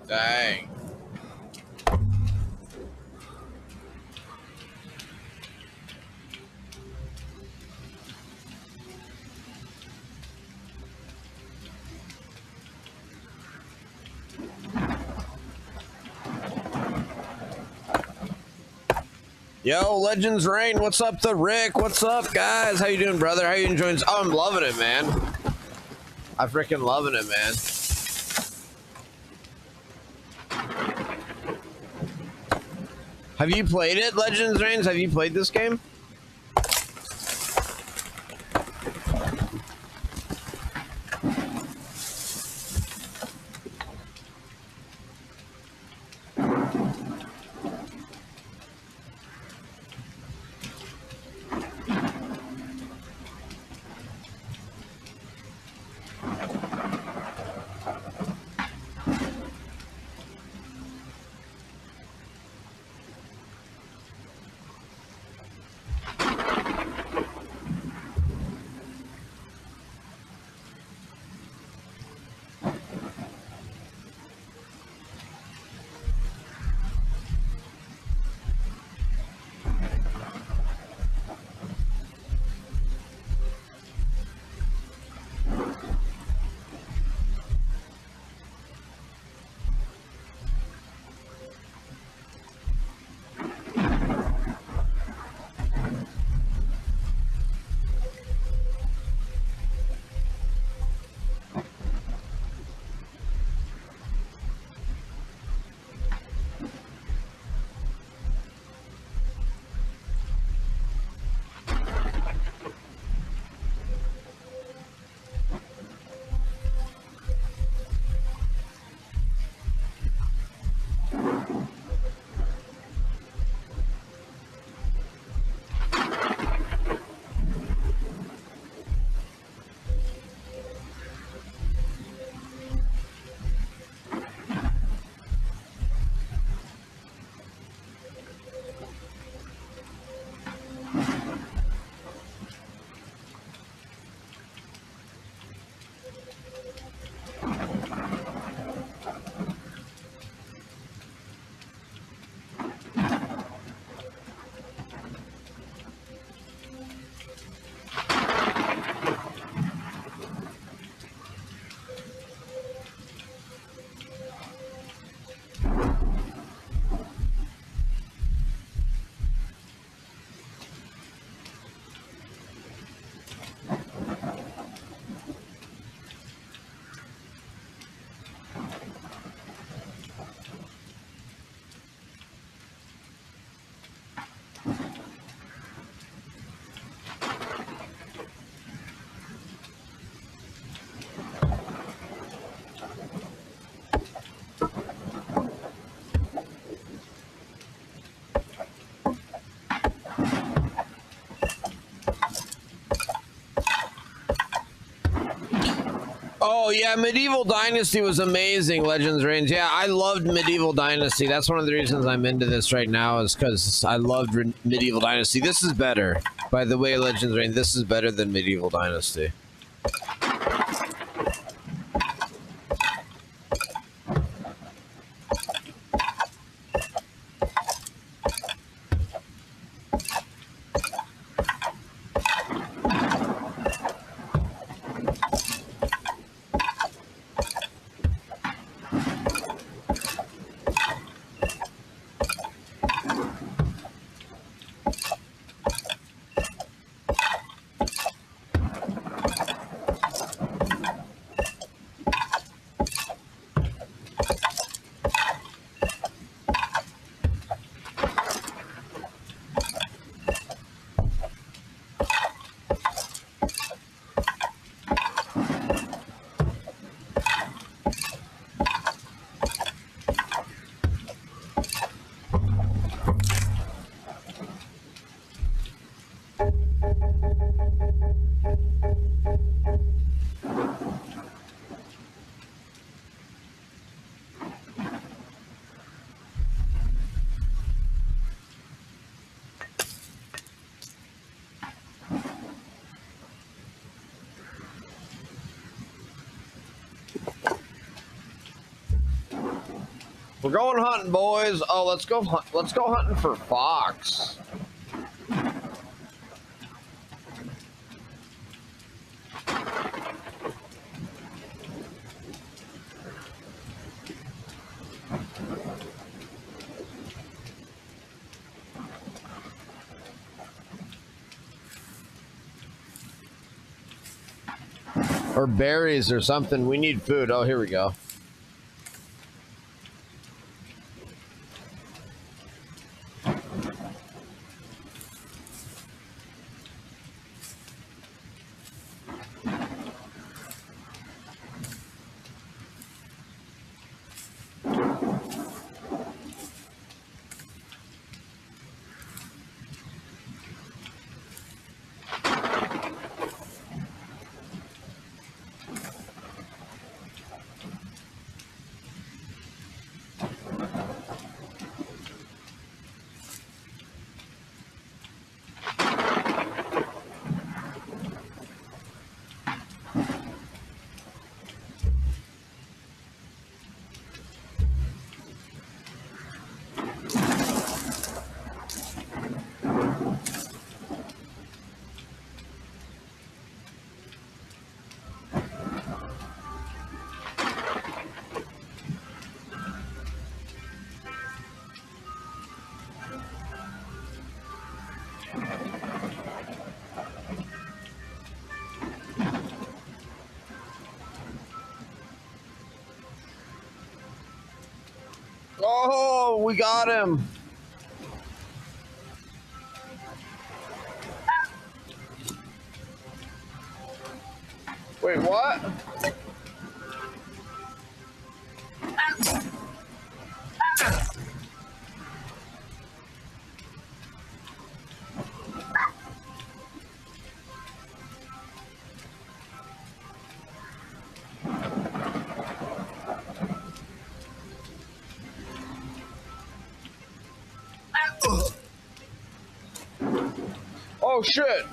Dang. Yo, Legends Reign, what's up to Rick? What's up, guys? How you doing, brother? How you enjoying? Oh, I'm loving it, man. I'm freaking loving it, man. Have you played it, Legends Reigns? Have you played this game? Oh, yeah, Medieval Dynasty was amazing, Legends Reigns. Yeah, I loved Medieval Dynasty. That's one of the reasons I'm into this right now is because I loved Medieval Dynasty. This is better. By the way, Legends Reigns, this is better than Medieval Dynasty. We're going hunting, boys. Oh, let's go hunting for fox. Or berries or something. We need food. Oh, here we go. Oh, we got him. Wait, what? Oh, shit.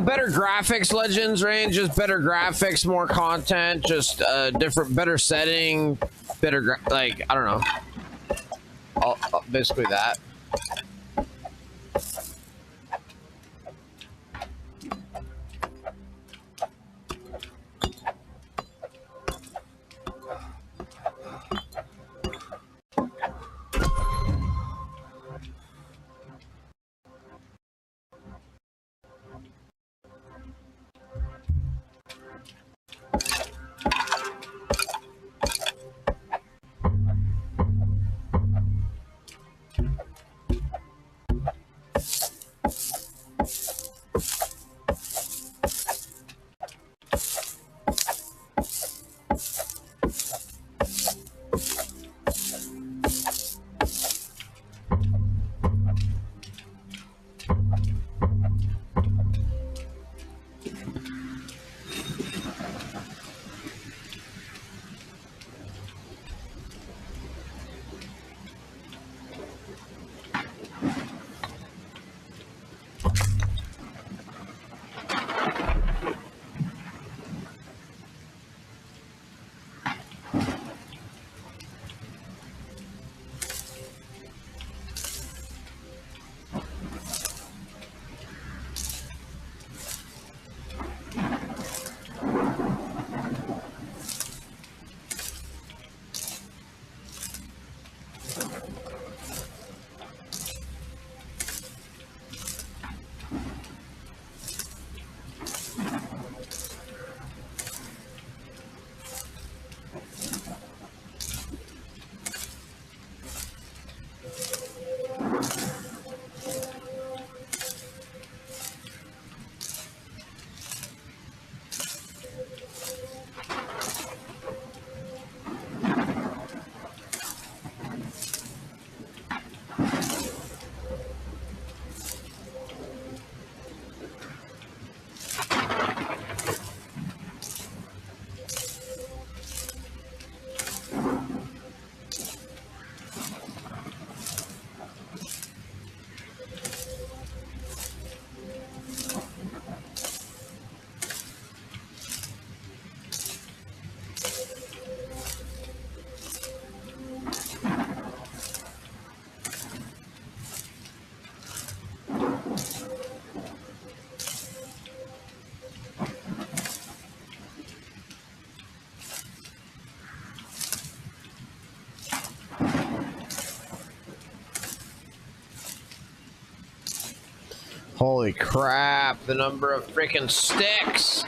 Better graphics, Legends range, just better graphics, more content, just different, better setting, better, like, I don't know. Basically that. Holy crap, the number of freaking sticks!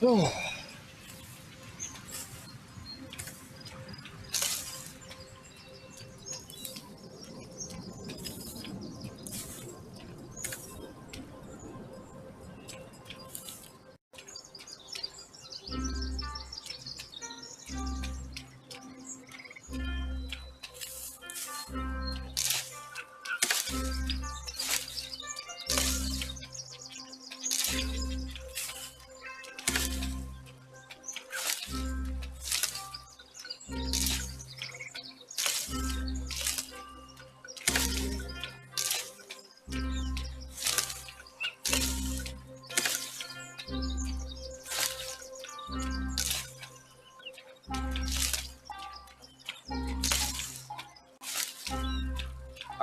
Oh.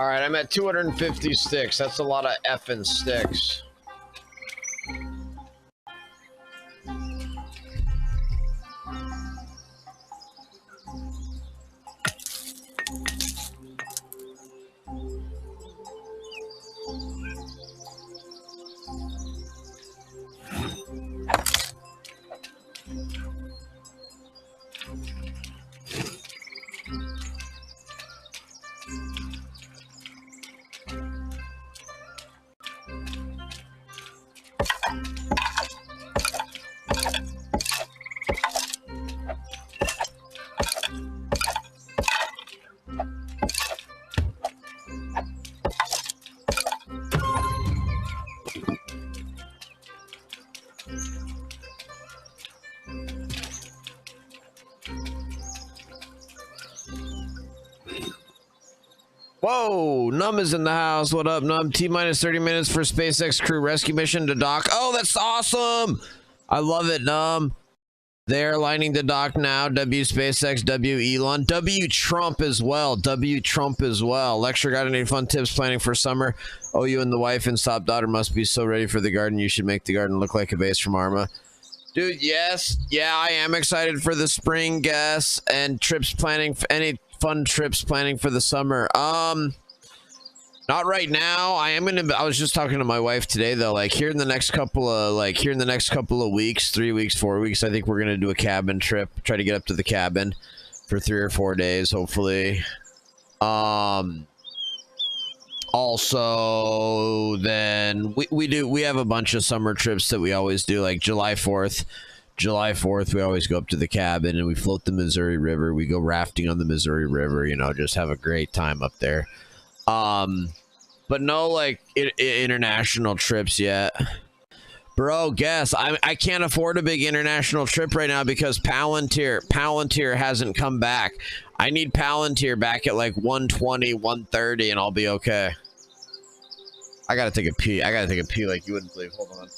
All right, I'm at 250 sticks. That's a lot of effing sticks. Whoa, Num is in the house. What up, Num? T-minus 30 minutes for SpaceX crew rescue mission to dock. Oh, that's awesome. I love it, Num. They're lining the dock now. W SpaceX, W Elon, W Trump as well. W Trump as well. Lecture, got any fun tips planning for summer? Oh, you and the wife and stepdaughter must be so ready for the garden. You should make the garden look like a base from Arma. Dude, yes. Yeah, I am excited for the spring, guess, and trips planning, any fun trips planning for the summer. Not right now. I was just talking to my wife today though, like here in the next couple of weeks, 3 weeks, 4 weeks, I think we're gonna do a cabin trip, try to get up to the cabin for 3 or 4 days, hopefully. Also then we have a bunch of summer trips that we always do, like July 4th, we always go up to the cabin and we float the Missouri River. We go rafting on the Missouri River, you know, just have a great time up there. But no, like international trips yet, bro. Guess I can't afford a big international trip right now because Palantir hasn't come back. I need Palantir back at like 120, 130, and I'll be okay. I gotta take a pee. Like you wouldn't believe. Hold on.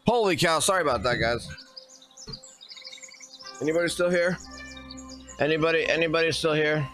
Holy cow, sorry about that, guys. Anybody still here? Anybody still here?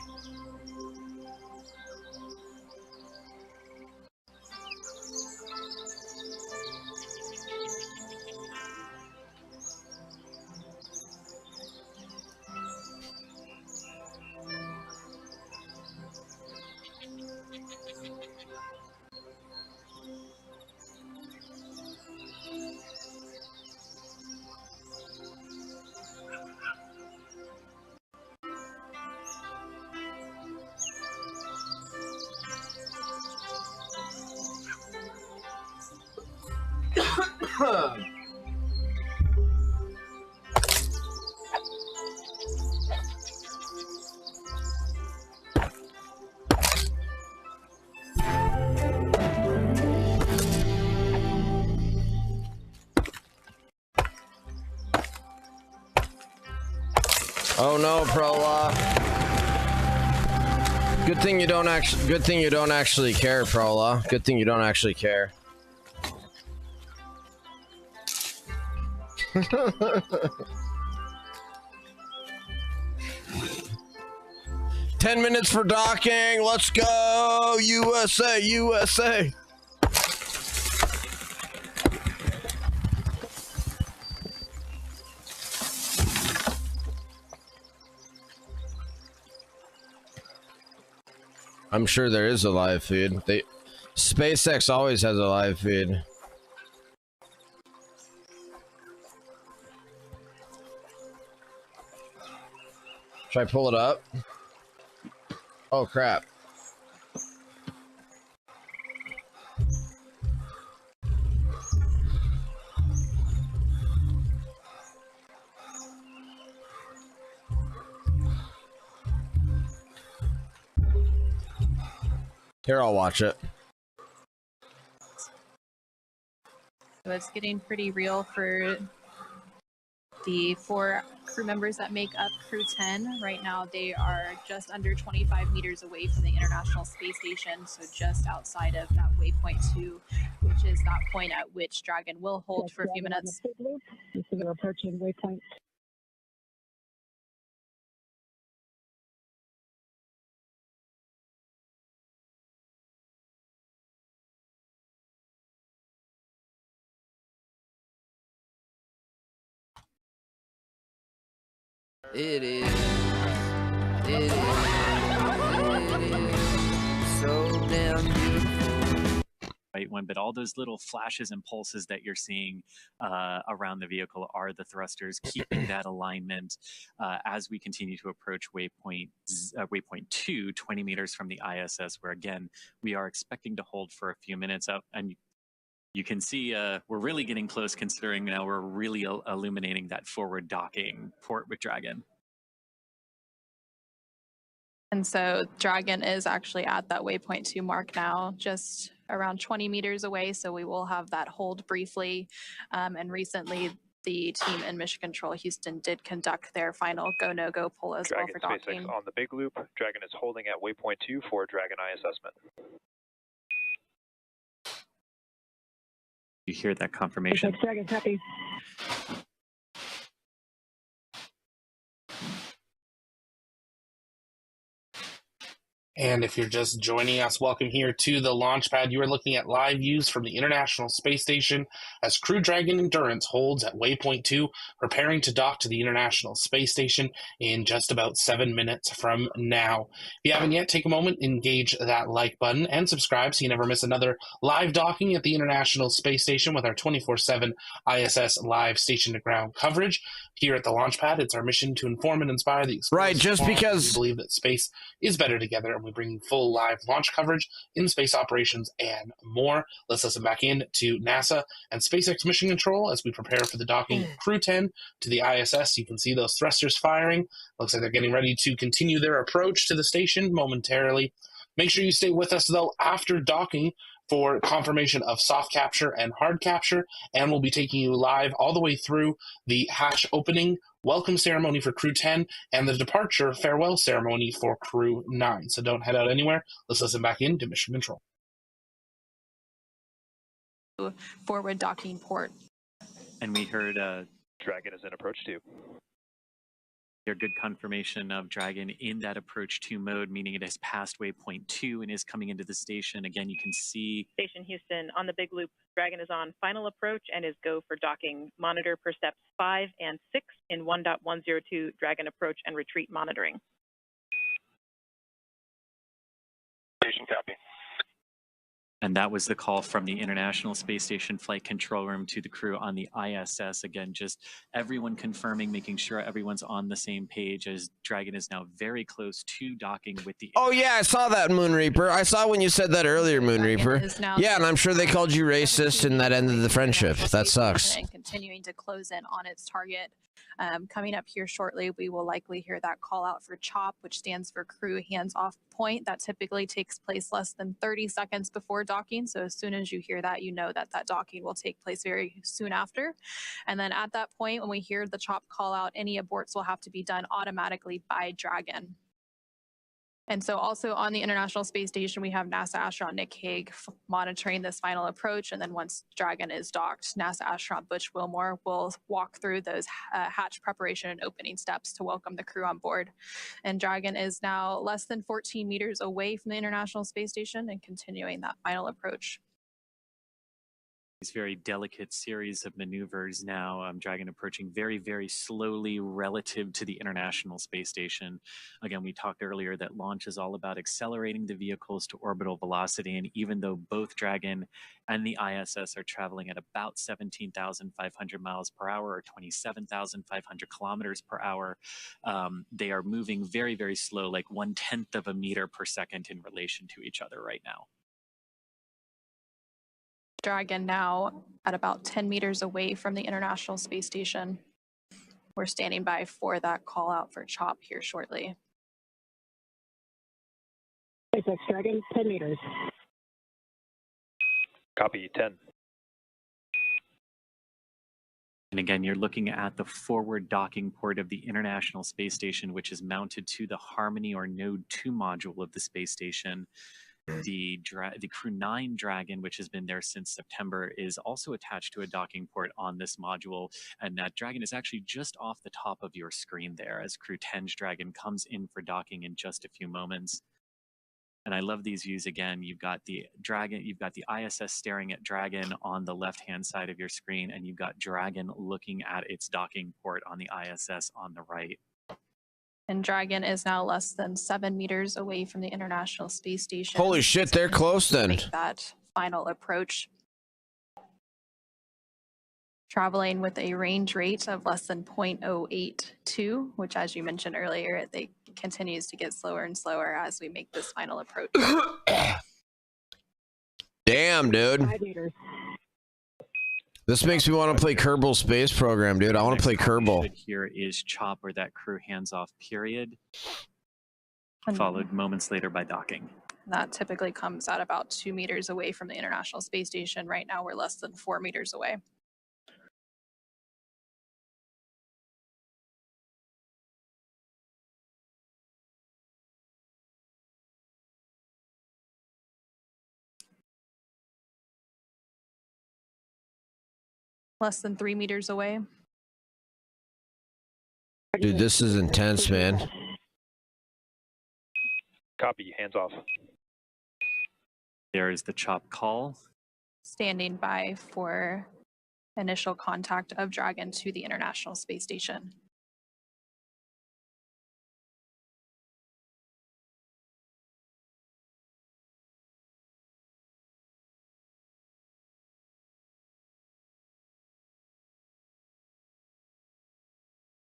Oh no, Prola. Good thing you don't actually care, Prola. Good thing you don't actually care. 10 minutes for docking. Let's go, USA, USA. I'm sure there is a live feed. SpaceX always has a live feed. Should I pull it up? Oh crap. Here, I'll watch it. So it's getting pretty real for the 4 crew members that make up Crew 10. Right now, they are just under 25 meters away from the International Space Station, so just outside of that waypoint 2, which is that point at which Dragon will hold for a few minutes. We're approaching waypoint. It is so damn beautiful. Right one, but all those little flashes and pulses that you're seeing around the vehicle are the thrusters, keeping that alignment as we continue to approach waypoint 2, 20 meters from the ISS, where again we are expecting to hold for a few minutes out. And you can see we're really getting close, considering now we're really illuminating that forward docking port with Dragon. And so Dragon is actually at that waypoint 2 mark now, just around 20 meters away. So we will have that hold briefly. And recently, the team in Mission Control Houston did conduct their final go no go pull as well for docking. SpaceX on the big loop. Dragon is holding at waypoint 2 for Dragon eye assessment. You hear that confirmation? Dragon, copy. And if you're just joining us, welcome here to the launch pad. You are looking at live views from the International Space Station as Crew Dragon Endurance holds at waypoint 2, preparing to dock to the International Space Station in just about 7 minutes from now. If you haven't yet, take a moment, engage that like button, and subscribe so you never miss another live docking at the International Space Station with our 24/7 ISS live station-to-ground coverage. Here at the launch pad, it's our mission to inform and inspire the explorers. Right, just because we believe that space is better together, and we bring you full live launch coverage in space operations and more. Let's listen back in to NASA and SpaceX Mission Control as we prepare for the docking of Crew 10 to the ISS. You can see those thrusters firing. Looks like they're getting ready to continue their approach to the station momentarily. Make sure you stay with us, though, after docking for confirmation of soft capture and hard capture, and we'll be taking you live all the way through the hatch opening, welcome ceremony for Crew 10, and the departure farewell ceremony for Crew 9. So don't head out anywhere. Let's listen back in to Mission Control. Forward docking port. And we heard Dragon is in approach 2. good confirmation of Dragon in that approach 2 mode, meaning it has passed waypoint 2 and is coming into the station. Again, you can see Station Houston on the big loop. Dragon is on final approach and is go for docking. Monitor percepts 5 and 6 in 1.102 Dragon approach and retreat monitoring. Station copy. And that was the call from the International Space Station Flight Control Room to the crew on the ISS. Again, just everyone confirming, making sure everyone's on the same page, as Dragon is now very close to docking with the... Oh yeah, I saw that, Moon Reaper. I saw when you said that earlier, Moon Reaper. Yeah, and I'm sure they called you racist and that ended the friendship. That sucks. And continuing to close in on its target. Coming up here shortly, we will likely hear that call out for CHOP, which stands for Crew Hands Off Point. That typically takes place less than 30 seconds before docking. So as soon as you hear that, you know that that docking will take place very soon after. And then at that point, when we hear the CHOP call out, any aborts will have to be done automatically by Dragon. And so also on the International Space Station, we have NASA astronaut Nick Hague monitoring this final approach. And then once Dragon is docked, NASA astronaut Butch Wilmore will walk through those hatch preparation and opening steps to welcome the crew on board. And Dragon is now less than 14 meters away from the International Space Station and continuing that final approach. These very delicate series of maneuvers now. Dragon approaching very, very slowly relative to the International Space Station. Again, we talked earlier that launch is all about accelerating the vehicles to orbital velocity. And even though both Dragon and the ISS are traveling at about 17,500 miles per hour or 27,500 kilometers per hour, they are moving very, very slow, like 1/10 of a meter per second in relation to each other right now. Dragon now at about 10 meters away from the International Space Station. We're standing by for that call out for CHOP here shortly. SpaceX Dragon, 10 meters. Copy, 10. And again, you're looking at the forward docking port of the International Space Station, which is mounted to the Harmony or Node 2 module of the space station. The Crew 9 Dragon, which has been there since September, is also attached to a docking port on this module. And that Dragon is actually just off the top of your screen there as Crew 10's Dragon comes in for docking in just a few moments. And I love these views again. You've got the Dragon, you've got the ISS staring at Dragon on the left-hand side of your screen, and you've got Dragon looking at its docking port on the ISS on the right. And Dragon is now less than 7 meters away from the International Space Station. Holy shit, they're close then. Make that final approach. Traveling with a range rate of less than 0.082, which, as you mentioned earlier, they continues to get slower and slower as we make this final approach. Damn, dude. 5 meters. This makes me want to play Kerbal Space Program, dude. I want to play Kerbal. Here is CHOP, or that crew hands-off period, followed moments later by docking. That typically comes at about 2 meters away from the International Space Station. Right now, we're less than 4 meters away. Less than 3 meters away. Dude, this is intense, man. Copy, hands off. There is the CHOP call. Standing by for initial contact of Dragon to the International Space Station.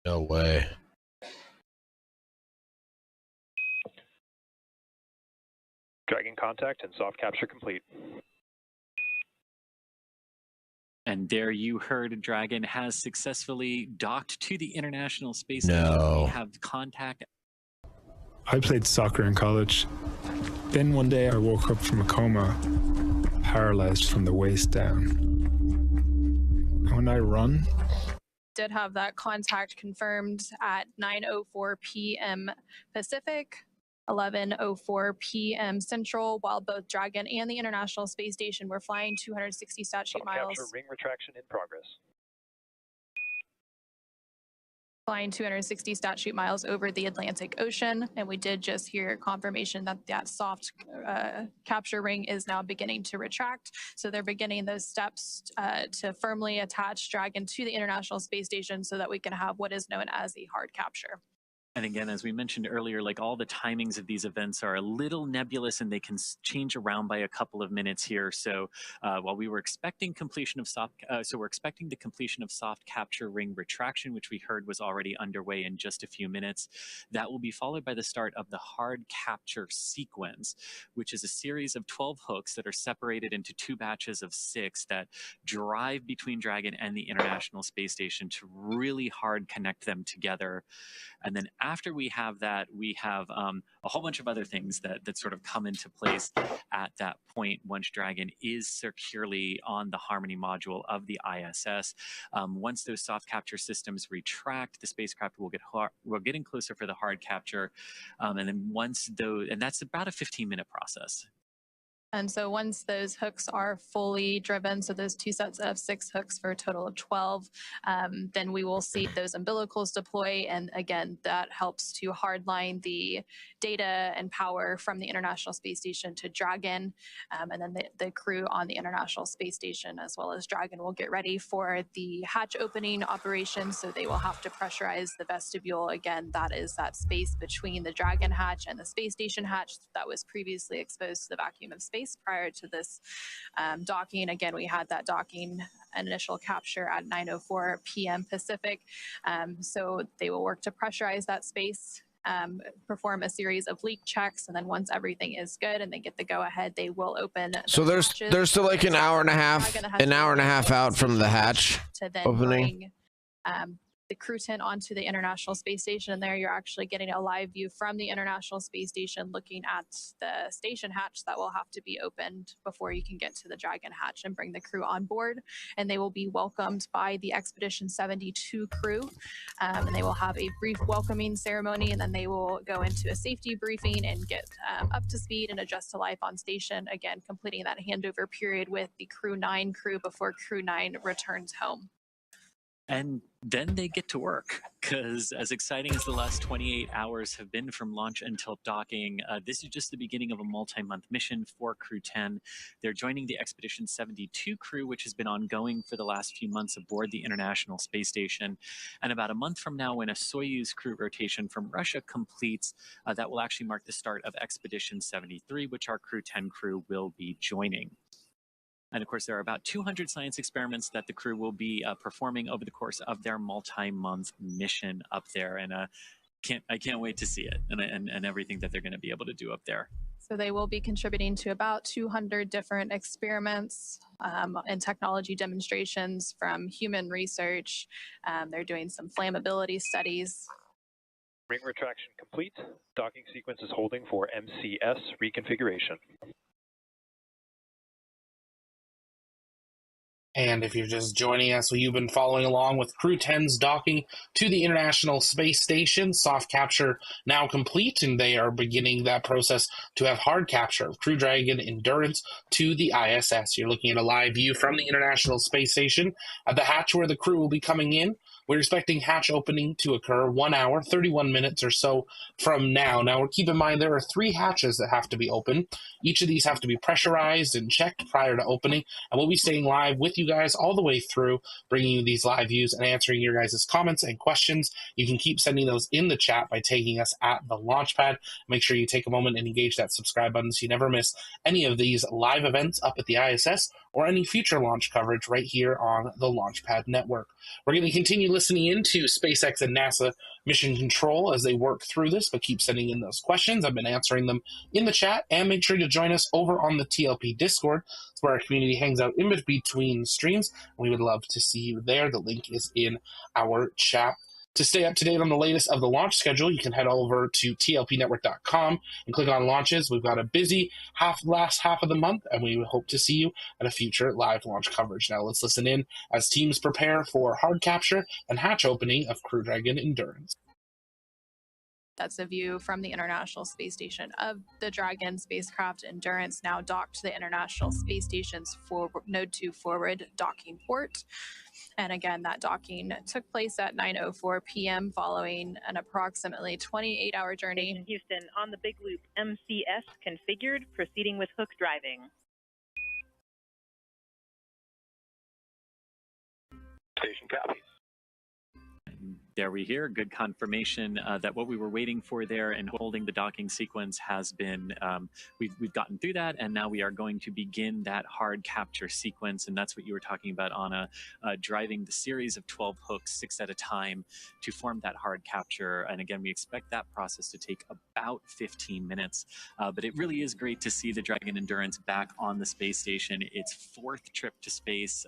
No way. Dragon contact and soft capture complete. And there you heard Dragon has successfully docked to the International Space Station. No. We have contact. I played soccer in college. Then one day I woke up from a coma, paralyzed from the waist down. And when I run, Did have that contact confirmed at 9:04 p.m. Pacific, 11:04 p.m. Central, while both Dragon and the International Space Station were flying 260 statute miles. Capture ring retraction in progress. Flying 260 statute miles over the Atlantic Ocean, and we did just hear confirmation that that soft capture ring is now beginning to retract. So they're beginning those steps to firmly attach Dragon to the International Space Station so that we can have what is known as a hard capture. And again, as we mentioned earlier, like all the timings of these events are a little nebulous and they can change around by a couple of minutes here. So while we were expecting completion of we're expecting the completion of soft capture ring retraction, which we heard was already underway in just a few minutes. That will be followed by the start of the hard capture sequence, which is a series of 12 hooks that are separated into 2 batches of 6 that drive between Dragon and the International Space Station to really hard connect them together. And then after we have that, we have a whole bunch of other things that sort of come into place at that point once Dragon is securely on the Harmony module of the ISS. Once those soft capture systems retract, the spacecraft will we're getting closer for the hard capture. And then and that's about a 15-minute process. And so once those hooks are fully driven, so those 2 sets of 6 hooks for a total of 12, then we will see those umbilicals deploy. And again, that helps to hardline the data and power from the International Space Station to Dragon. And then the crew on the International Space Station as well as Dragon will get ready for the hatch opening operation. So they will have to pressurize the vestibule. Again, that is that space between the Dragon hatch and the Space Station hatch that was previously exposed to the vacuum of space prior to this docking. Again, we had that docking initial capture at 9:04 p.m. Pacific. So they will work to pressurize that space, perform a series of leak checks, and then once everything is good and they get the go-ahead, they will open. So there's still like an hour and a half out from the hatch to then opening. Bring the crew tent onto the International Space Station, and there you're actually getting a live view from the International Space Station looking at the station hatch that will have to be opened before you can get to the Dragon hatch and bring the crew on board. And they will be welcomed by the Expedition 72 crew, and they will have a brief welcoming ceremony, and then they will go into a safety briefing and get up to speed and adjust to life on station, again completing that handover period with the Crew 9 crew before Crew 9 returns home. And then they get to work, because as exciting as the last 28 hours have been from launch until docking, this is just the beginning of a multi-month mission for Crew 10. They're joining the Expedition 72 crew, which has been ongoing for the last few months aboard the International Space Station. And about a month from now, when a Soyuz crew rotation from Russia completes, that will actually mark the start of Expedition 73, which our Crew 10 crew will be joining. And of course, there are about 200 science experiments that the crew will be performing over the course of their multi-month mission up there. And I can't wait to see it and everything that they're going to be able to do up there. So they will be contributing to about 200 different experiments and technology demonstrations from human research. They're doing some flammability studies. Ring retraction complete. Docking sequence is holding for MCS reconfiguration. And if you're just joining us, well, you've been following along with Crew 10's docking to the International Space Station. Soft capture now complete, and they are beginning that process to have hard capture of Crew Dragon Endurance to the ISS. You're looking at a live view from the International Space Station at the hatch where the crew will be coming in. We're expecting hatch opening to occur 1 hour, 31 minutes or so from now. Now, keep in mind there are 3 hatches that have to be open. Each of these have to be pressurized and checked prior to opening, and we'll be staying live with you guys all the way through, bringing you these live views and answering your guys' comments and questions. You can keep sending those in the chat by tagging us at the Launchpad. Make sure you take a moment and engage that subscribe button so you never miss any of these live events up at the ISS or any future launch coverage right here on the Launchpad Network. We're going to continue listening into SpaceX and NASA Mission Control as they work through this, but keep sending in those questions. I've been answering them in the chat, and make sure to join us over on the TLP Discord. It's where our community hangs out in between streams. We would love to see you there. The link is in our chat. To stay up to date on the latest of the launch schedule, you can head over to tlpnetwork.com and click on launches. We've got a busy last half of the month, and we hope to see you at a future live launch coverage. Now let's listen in as teams prepare for hard capture and hatch opening of Crew Dragon Endurance. That's a view from the International Space Station of the Dragon spacecraft Endurance, now docked to the International Space Station's Node 2 forward docking port. And again, that docking took place at 9:04 p.m. following an approximately 28-hour journey. Houston, on the Big Loop, MCS configured, proceeding with hook driving. Station copies. There we hear good confirmation that what we were waiting for there and holding the docking sequence has been, we've gotten through that, and now we are going to begin that hard capture sequence, and that's what you were talking about, Anna, driving the series of 12 hooks 6 at a time to form that hard capture. And again, we expect that process to take about 15 minutes, but it really is great to see the Dragon Endurance back on the space station. Its 4th trip to space.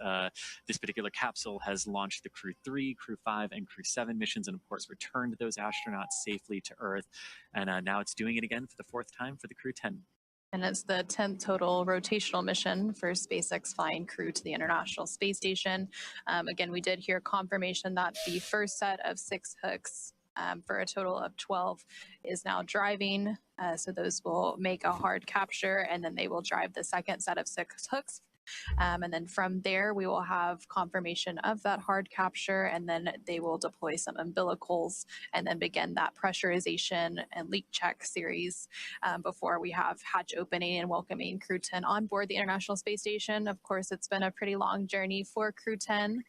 This particular capsule has launched the Crew 3, Crew 5, and Crew 7 missions, and of course returned those astronauts safely to Earth. And now it's doing it again for the 4th time for the Crew 10. And it's the 10th total rotational mission for SpaceX flying crew to the International Space Station. Again, we did hear confirmation that the first set of 6 hooks for a total of 12 is now driving. So those will make a hard capture, and then they will drive the second set of 6 hooks. And then from there, we will have confirmation of that hard capture, and then they will deploy some umbilicals and then begin that pressurization and leak check series before we have hatch opening and welcoming Crew 10 on board the International Space Station. Of course, it's been a pretty long journey for Crew 10.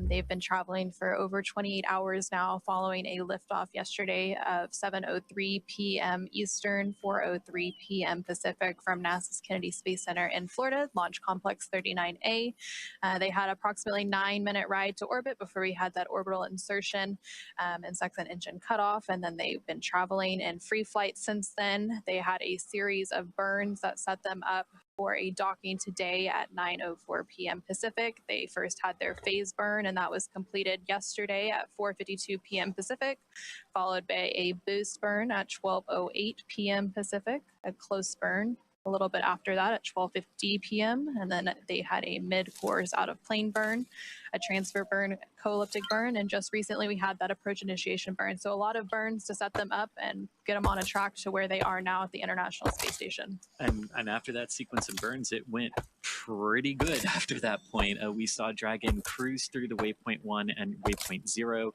They've been traveling for over 28 hours now, following a liftoff yesterday of 7:03 p.m. Eastern, 4:03 p.m. Pacific from NASA's Kennedy Space Center in Florida, Launch Complex 39A. They had approximately 9-minute ride to orbit before we had that orbital insertion and second engine cutoff, and then they've been traveling in free flight since then. They had a series of burns that set them up for a docking today at 9:04 p.m. Pacific. They first had their phase burn, and that was completed yesterday at 4:52 p.m. Pacific, followed by a boost burn at 12:08 p.m. Pacific, a close burn a little bit after that at 12:50 p.m. And then they had a mid-course out of plane burn, a transfer burn, co-elliptic burn, and just recently we had that approach initiation burn. So a lot of burns to set them up and get them on a track to where they are now at the International Space Station. And after that sequence of burns, it went pretty good after that point. We saw Dragon cruise through the waypoint 1 and waypoint 0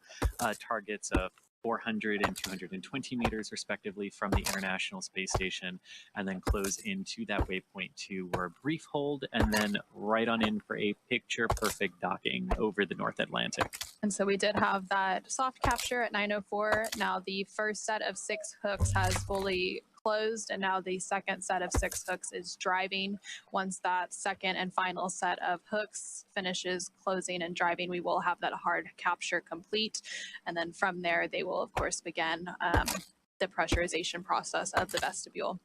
targets of 400 and 220 meters respectively from the International Space Station, and then close into that waypoint 2 where a brief hold, and then right on in for a picture perfect docking over the North Atlantic. And so we did have that soft capture at 9:04. Now the first set of 6 hooks has fully closed, and now the second set of 6 hooks is driving. Once that second and final set of hooks finishes closing and driving, we will have that hard capture complete, and then from there they will of course begin the pressurization process of the vestibule.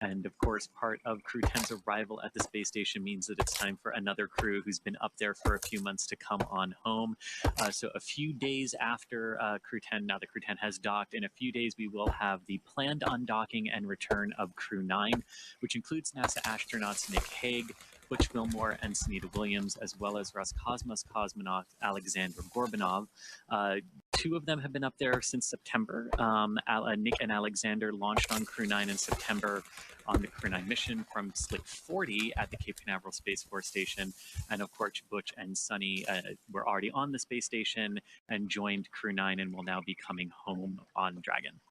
And of course, part of Crew 10's arrival at the space station means that it's time for another crew who's been up there for a few months to come on home. So a few days after Crew 10, now that Crew 10 has docked, in a few days we will have the planned undocking and return of Crew 9, which includes NASA astronauts Nick Hague, Butch Wilmore, and Sunita Williams, as well as Roscosmos cosmonaut Alexander Gorbanov. 2 of them have been up there since September. Nick and Alexander launched on Crew 9 in September on the Crew 9 mission from Slate 40 at the Cape Canaveral Space Force Station. And of course, Butch and Sunny were already on the space station and joined Crew 9 and will now be coming home on Dragon.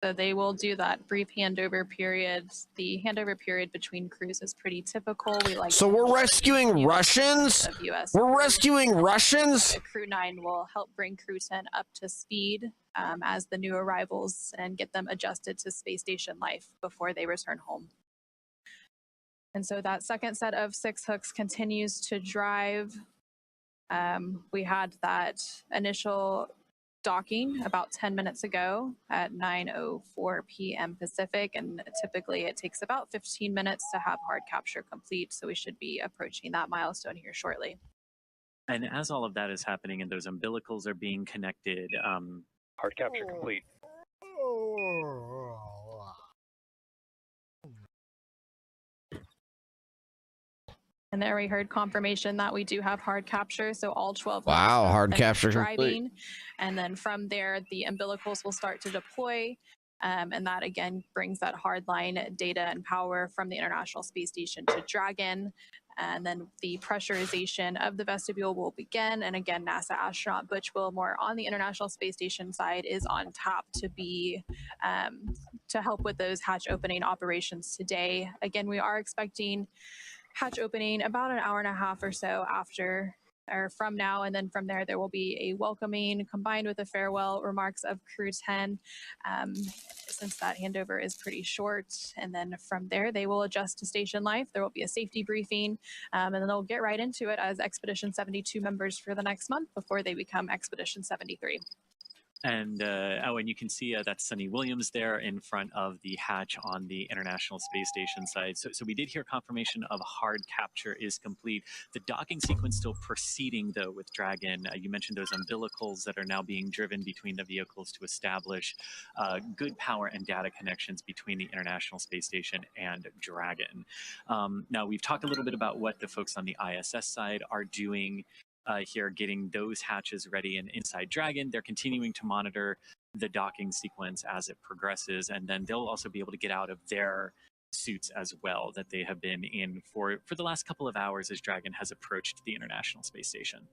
So they will do that brief handover period. The handover period between crews is pretty typical. We like. So we're rescuing Russians? We're rescuing Russians? Crew 9 will help bring Crew 10 up to speed as the new arrivals and get them adjusted to space station life before they return home. And so that second set of 6 hooks continues to drive. We had that initial docking about 10 minutes ago at 9:04 p.m. Pacific, and typically it takes about 15 minutes to have hard capture complete, so we should be approaching that milestone here shortly. And as all of that is happening and those umbilicals are being connected, hard capture complete. And there we heard confirmation that we do have hard capture, so all 12 wow, hard capture driving, complete. And then from there the umbilicals will start to deploy, and that again brings that hardline data and power from the International Space Station to Dragon. And then the pressurization of the vestibule will begin, and again NASA astronaut Butch Wilmore on the International Space Station side is on tap to be to help with those hatch opening operations today. Again, we are expecting hatch opening about an hour and a half or so after or from now, and then from there will be a welcoming combined with a farewell remarks of Crew 10, since that handover is pretty short. And then from there, they will adjust to station life. There will be a safety briefing, and then they'll get right into it as Expedition 72 members for the next month before they become Expedition 73. And and you can see that's Sunny Williams there in front of the hatch on the International Space Station side. So we did hear confirmation of hard capture is complete. The docking sequence still proceeding, though, with Dragon. You mentioned those umbilicals that are now being driven between the vehicles to establish good power and data connections between the International Space Station and Dragon. Now, we've talked a little bit about what the folks on the ISS side are doing here, getting those hatches ready. And inside Dragon, they're continuing to monitor the docking sequence as it progresses, and then they'll also be able to get out of their suits as well that they have been in for the last couple of hours as Dragon has approached the International Space Station.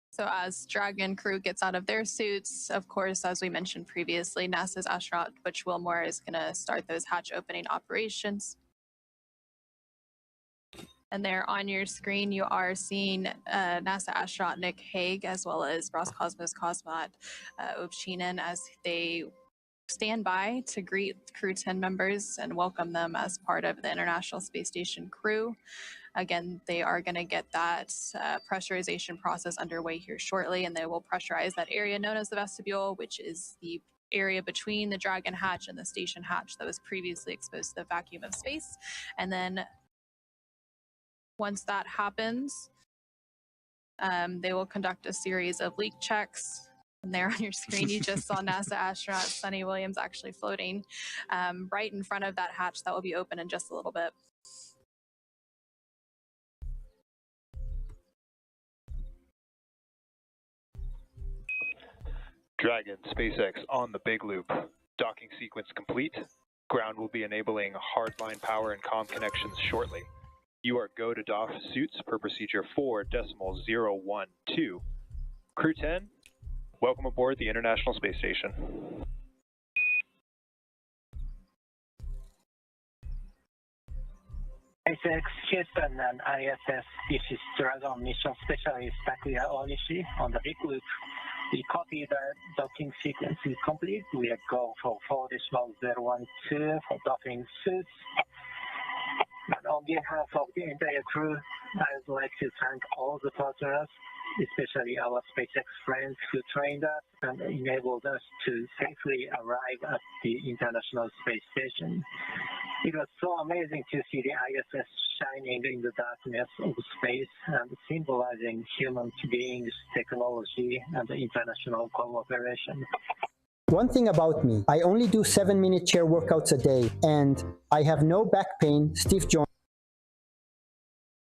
So as Dragon crew gets out of their suits, of course, as we mentioned previously, NASA's astronaut Butch Wilmore is going to start those hatch opening operations. And there on your screen, you are seeing NASA astronaut Nick Hague, as well as Roscosmos cosmonaut Ovchinin, as they stand by to greet Crew 10 members and welcome them as part of the International Space Station crew. Again, they are going to get that pressurization process underway here shortly, and they will pressurize that area known as the vestibule, which is the area between the Dragon hatch and the station hatch that was previously exposed to the vacuum of space. And then once that happens, they will conduct a series of leak checks. And there on your screen, you just saw NASA astronaut Sunny Williams actually floating right in front of that hatch that will be open in just a little bit. Dragon, SpaceX on the big loop. Docking sequence complete. Ground will be enabling hardline power and comm connections shortly. You are go to dock suits per procedure 4.012. Crew 10, welcome aboard the International Space Station. SpaceX Houston and ISS, this is Dragon Mission Specialist Takuya Onishi on the big loop. We copy the docking sequence is complete. We are go for 4.012 for docking suits. And on behalf of the entire crew, I would like to thank all the partners, especially our SpaceX friends who trained us and enabled us to safely arrive at the International Space Station. It was so amazing to see the ISS shining in the darkness of space and symbolizing human beings, technology, and international cooperation. One thing about me, I only do 7-minute chair workouts a day, and I have no back pain, stiff joints.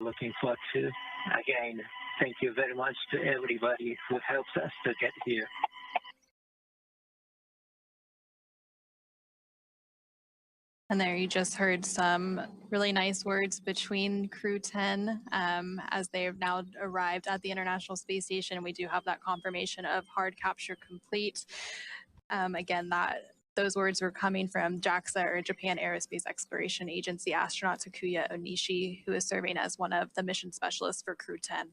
Looking forward to, again, thank you very much to everybody who helps us to get here. And there you just heard some really nice words between Crew 10 as they have now arrived at the International Space Station. We do have that confirmation of hard capture complete. Again, those words were coming from JAXA, or Japan Aerospace Exploration Agency astronaut Takuya Onishi, who is serving as one of the mission specialists for Crew 10.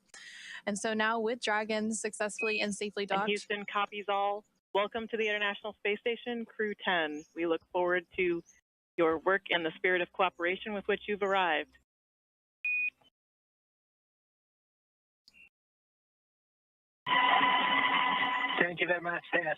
And so now with Dragon successfully and safely docked. And Houston copies all. Welcome to the International Space Station, Crew 10. We look forward to your work and the spirit of cooperation with which you've arrived. Thank you very much, Dennis.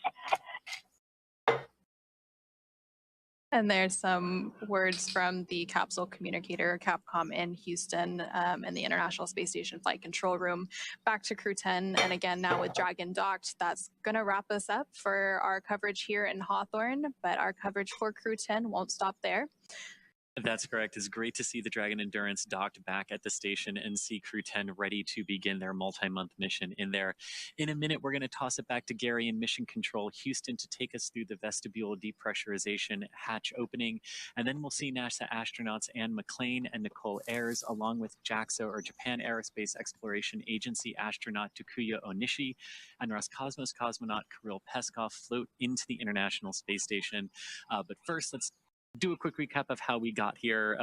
And there's some words from the capsule communicator, Capcom in Houston, and the International Space Station Flight Control Room. Back to Crew 10, and again, now with Dragon docked, that's going to wrap us up for our coverage here in Hawthorne, but our coverage for Crew 10 won't stop there. That's correct. It's great to see the Dragon Endurance docked back at the station and see Crew 10 ready to begin their multi-month mission in there. In a minute, we're going to toss it back to Gary in Mission Control Houston to take us through the vestibule depressurization hatch opening, and then we'll see NASA astronauts Anne McLean and Nicole Ayers, along with JAXA, or Japan Aerospace Exploration Agency astronaut Takuya Onishi and Roscosmos cosmonaut Kirill Peskov float into the International Space Station. But first, let's do a quick recap of how we got here.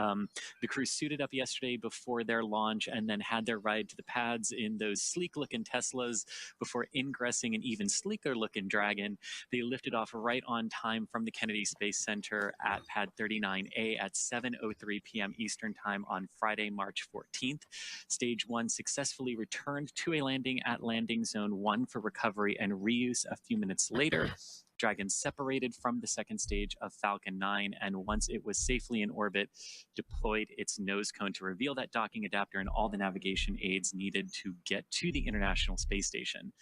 The crew suited up yesterday before their launch and then had their ride to the pads in those sleek-looking Teslas before ingressing an even sleeker-looking Dragon. They lifted off right on time from the Kennedy Space Center at Pad 39A at 7:03 p.m. Eastern Time on Friday, March 14th. Stage 1 successfully returned to a landing at Landing Zone 1 for recovery and reuse a few minutes later. Dragon separated from the second stage of Falcon 9, and once it was safely in orbit, deployed its nose cone to reveal that docking adapter and all the navigation aids needed to get to the International Space Station.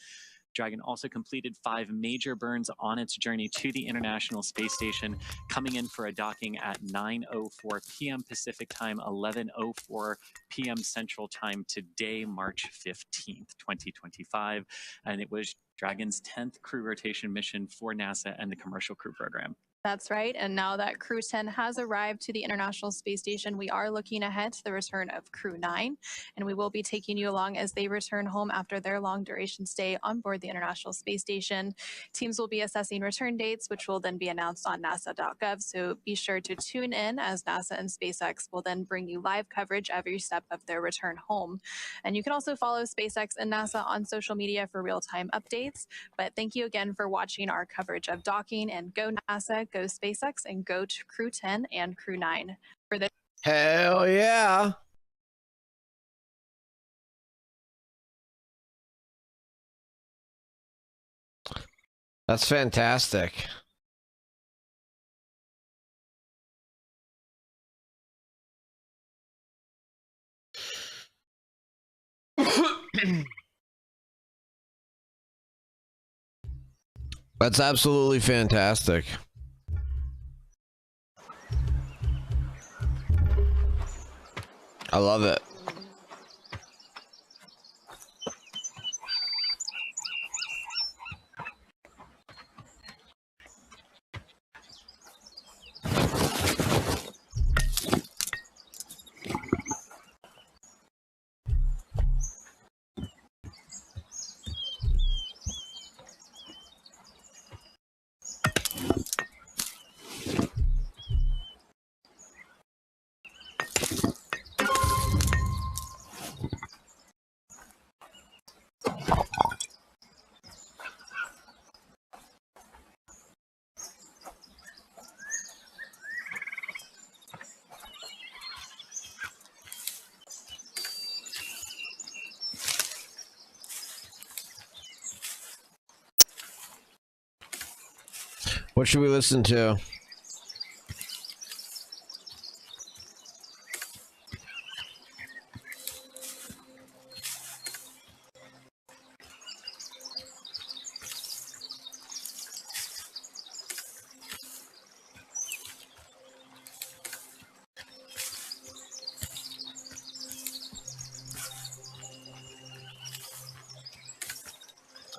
Dragon also completed 5 major burns on its journey to the International Space Station, coming in for a docking at 9:04 p.m. Pacific Time, 11:04 p.m. Central Time today, March 15th, 2025. And it was Dragon's 10th crew rotation mission for NASA and the Commercial Crew Program. That's right. And now that Crew 10 has arrived to the International Space Station, we are looking ahead to the return of Crew 9. And we will be taking you along as they return home after their long duration stay on board the International Space Station. Teams will be assessing return dates, which will then be announced on nasa.gov. So be sure to tune in as NASA and SpaceX will then bring you live coverage every step of their return home. And you can also follow SpaceX and NASA on social media for real-time updates. But thank you again for watching our coverage of docking, and go NASA, go SpaceX, and go to Crew 10 and Crew 9 for the Hell yeah. That's fantastic. That's absolutely fantastic. I love it. What should we listen to?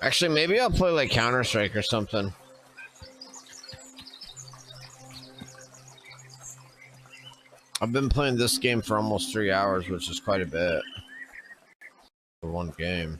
Actually, maybe I'll play like Counter-Strike or something. I've been playing this game for almost 3 hours, which is quite a bit for one game.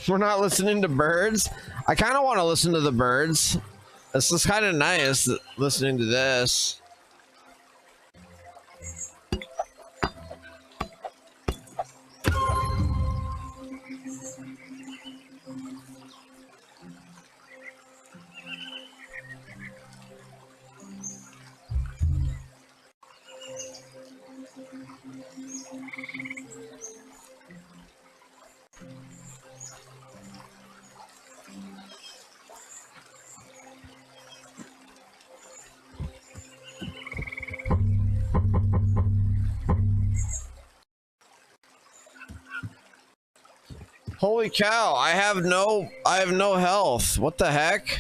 We're not listening to birds. I kind of want to listen to the birds. This is kind of nice listening to this. Holy cow, I have no health. What the heck?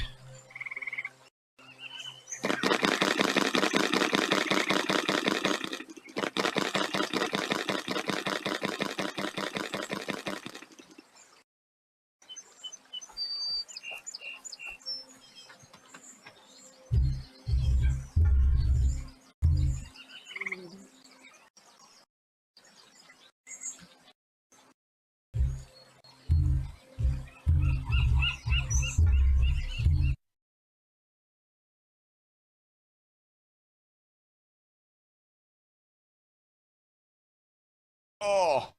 Oh.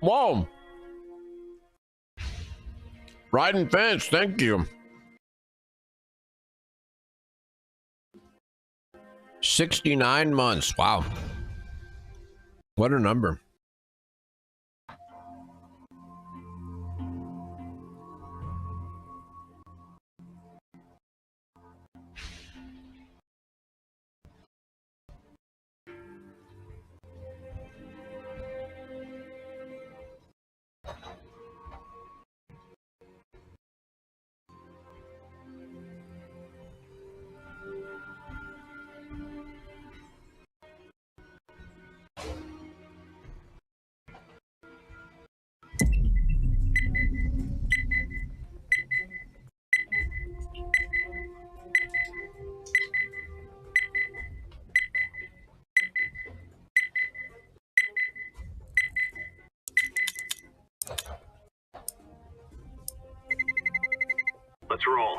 Whoa. Riding fence, thank you. 69 months. Wow. What a number. Let's roll.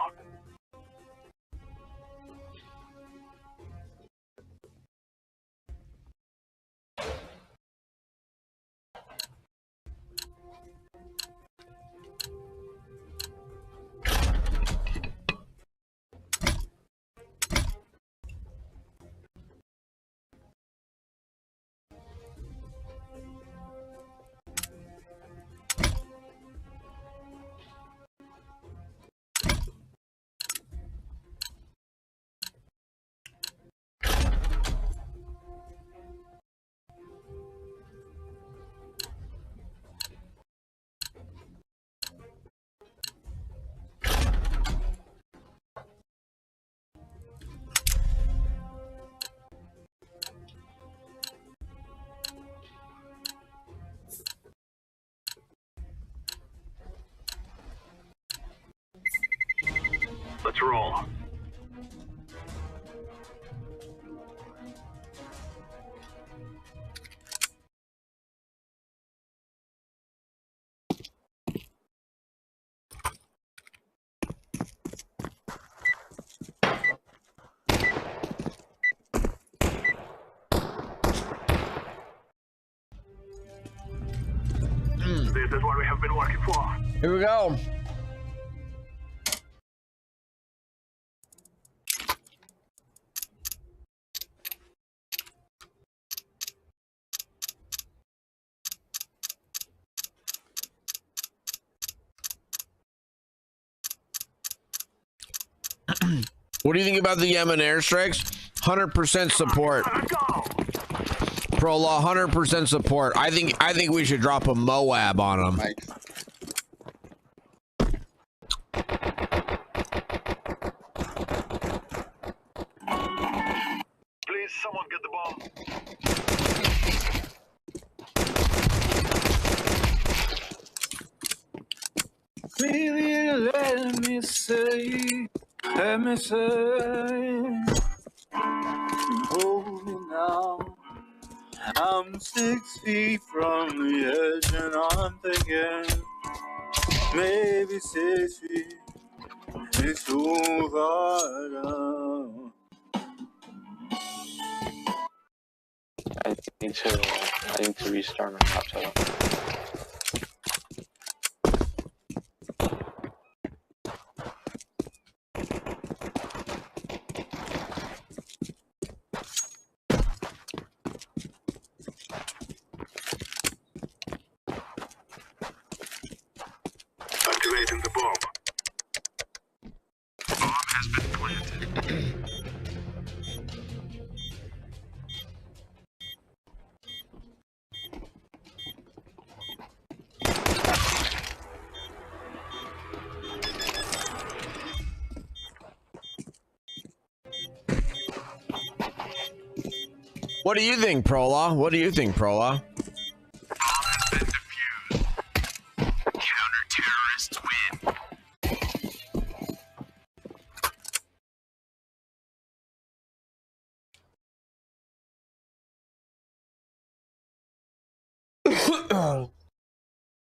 Let's roll. This is what we have been working for. Here we go. What do you think about the Yemen airstrikes? 100% support. Pro Law, 100% support. I think we should drop a Moab on them. Please, someone get the bomb. Baby, let me say, hold me now. I'm 6 feet from the edge and I'm thinking, maybe 6 feet is too far down. I need to restart my laptop. Activating the bomb. Bomb has been planted. What do you think, Pro Law? What do you think, Pro Law? Counter-terrorists win.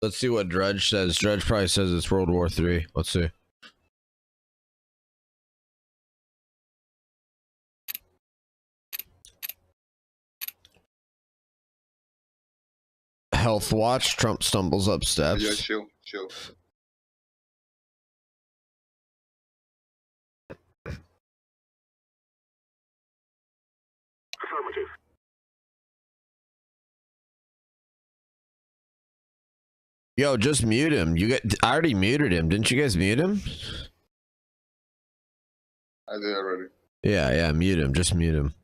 Let's see what Drudge says. Drudge probably says it's World War III. Let's see. Health watch. Trump stumbles up steps. Yeah, chill. Affirmative. Yo, just mute him. I already muted him. Didn't you guys mute him? I did already. Yeah, mute him. Just mute him.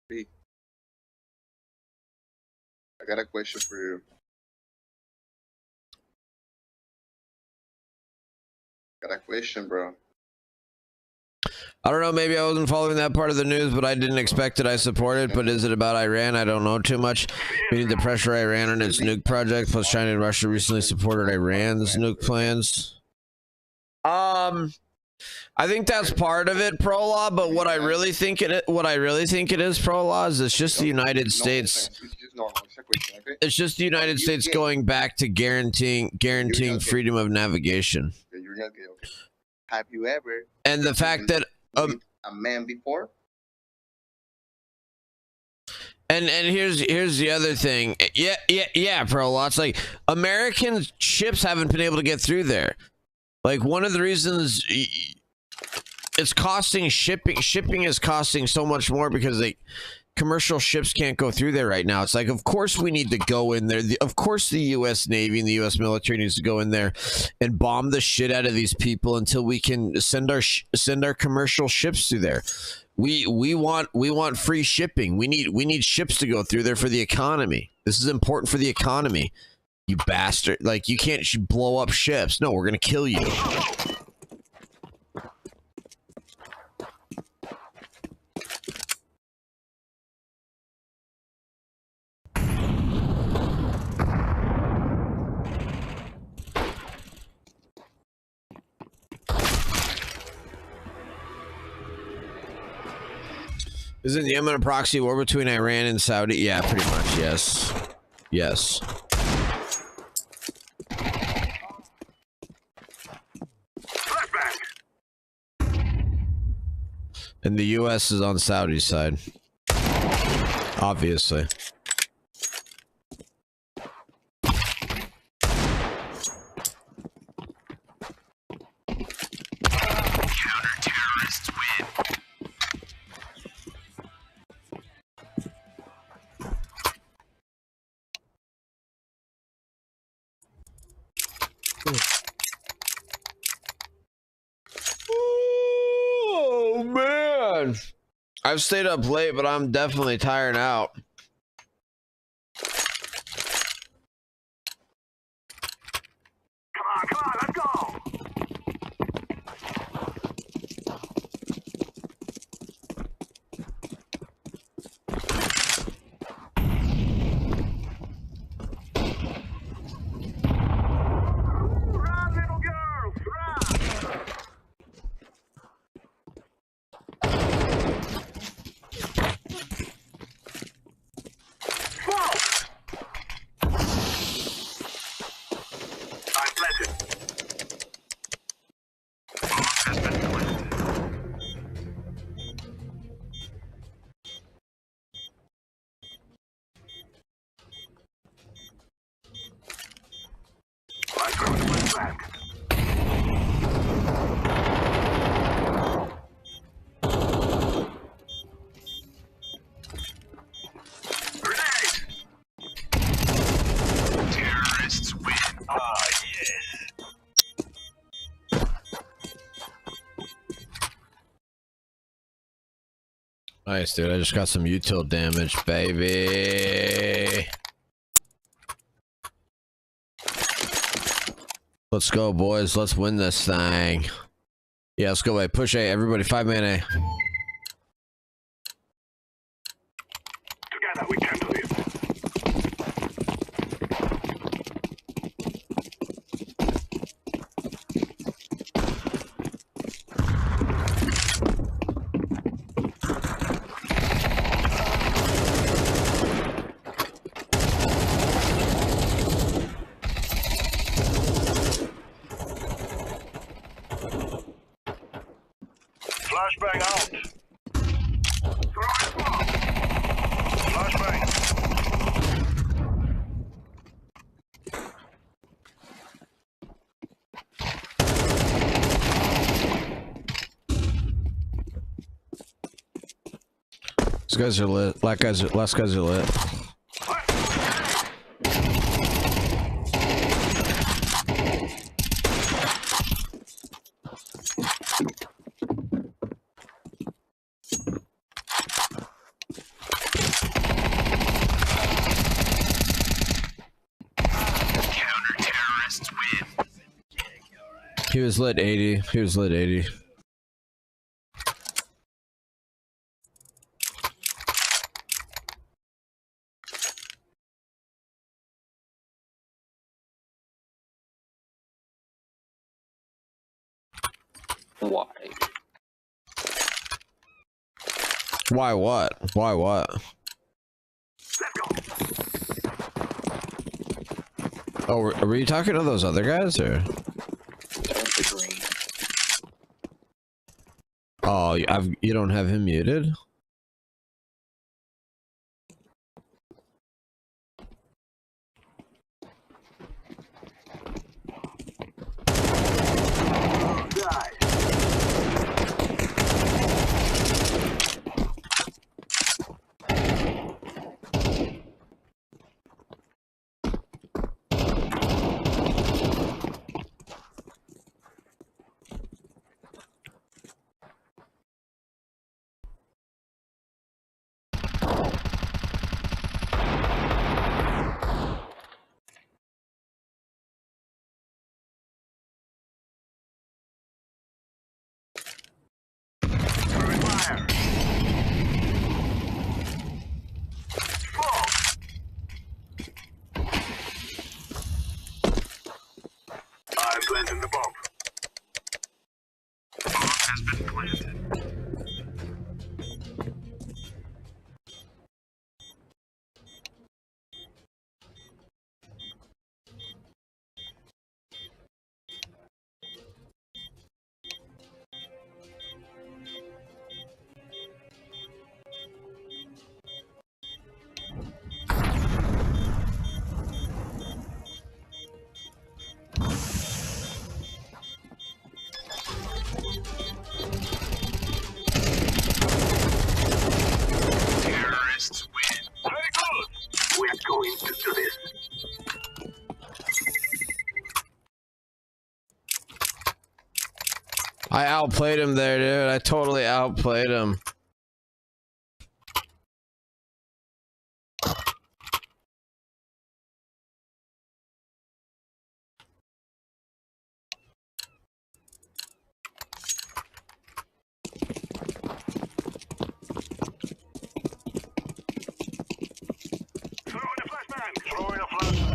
Hey, I got a question for you. Got a question, bro. I don't know, maybe I wasn't following that part of the news, but I didn't expect it. I support it, but is it about Iran? I don't know too much. We need to pressure Iran on its nuke project, plus China and Russia recently supported Iran's nuke plans. I think that's part of it, Pro Law, but what I really think it is, Pro Law, is it's just the United States. It's just the United States going back to guaranteeing freedom of navigation. Have you ever? And the fact that a man before? And here's the other thing. Yeah, Pro Law. It's like American ships haven't been able to get through there. Like, one of the reasons it's costing shipping is costing so much more because commercial ships can't go through there right now. It's like, of course we need to go in there. Of course the U.S. Navy and the U.S. military needs to go in there and bomb the shit out of these people until we can send our commercial ships through there. We want free shipping. We need ships to go through there for the economy. This is important for the economy. You bastard. Like, you can't blow up ships. No, we're going to kill you. Isn't Yemen a proxy war between Iran and Saudi? Yeah, pretty much, yes. Yes. And the US is on Saudi's side. Obviously. Counter-terrorists win. Oh man, I've stayed up late, but I'm definitely tired out. Come on, let's go. Run, little girls, run. I planted. Bomb has been planted. My drone went back. Grenade! Terrorists win. Ah, yes. Nice, dude. I just got some util damage, baby. Let's go, boys. Let's win this thing. Yeah, let's go. Wait, push A. Everybody, 5-man A. Together we can do this. Flashbang out. Throwing smoke. Flashbang. These guys are lit. Last guys are lit. Counter-terrorists win. He was lit 80. He was lit 80. Why? Why what? Why what? Oh, were you talking to those other guys, or? Oh, you don't have him muted? I'm planting the bomb. Bomb has been planted. to do this. I outplayed him there, dude. I totally outplayed him. Throwing a flashbang.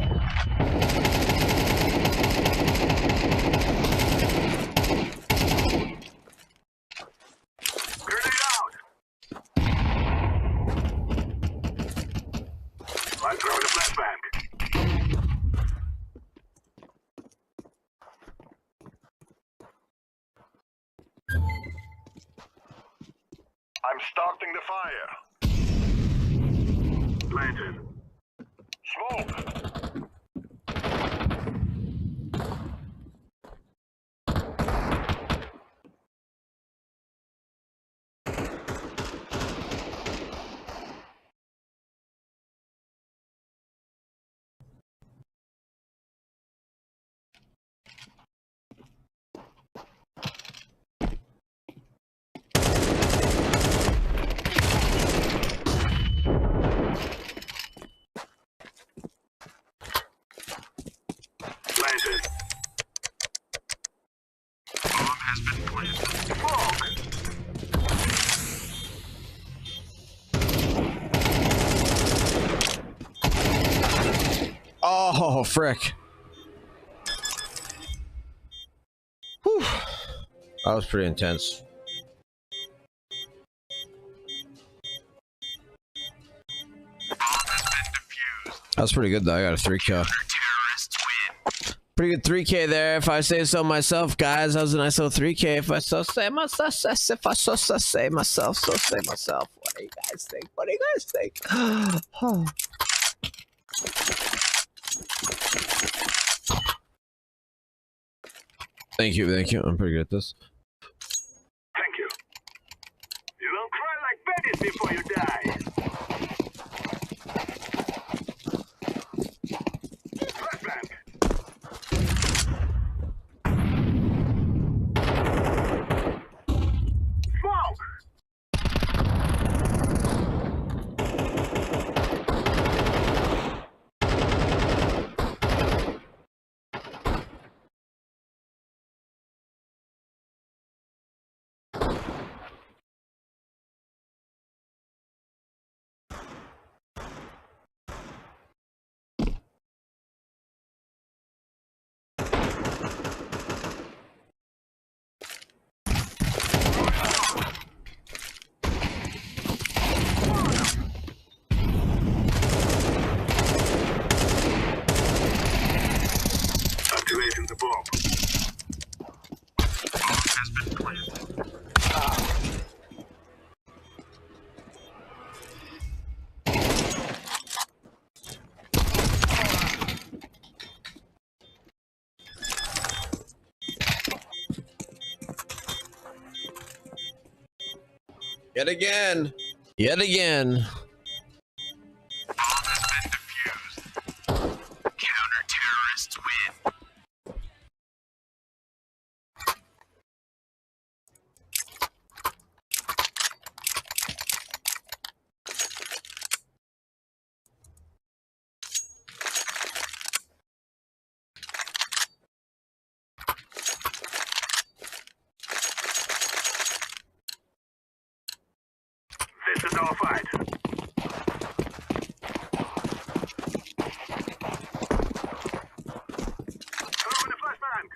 Grenade out. I'm throwing a flashbang. I'm starting the fire. Planted. Smoke! Planted. Bomb has been planted. Smoke! Oh, frick. Whew. That was pretty intense. That's pretty good though. I got a 3K. Pretty good 3K there, if I say so myself, guys. That was a nice little 3K, if I so say myself. If I so say myself, so say myself. What do you guys think? What do you guys think? Oh. Thank you, thank you. I'm pretty good at this. Thank you. You don't cry like babies before you die. Flashbang. Smoke! Activating the bomb. Bomb has been planted. Yet again. Yet again. Bomb has been defused. Counter-terrorists win. This is our fight. Throwing a flashbang.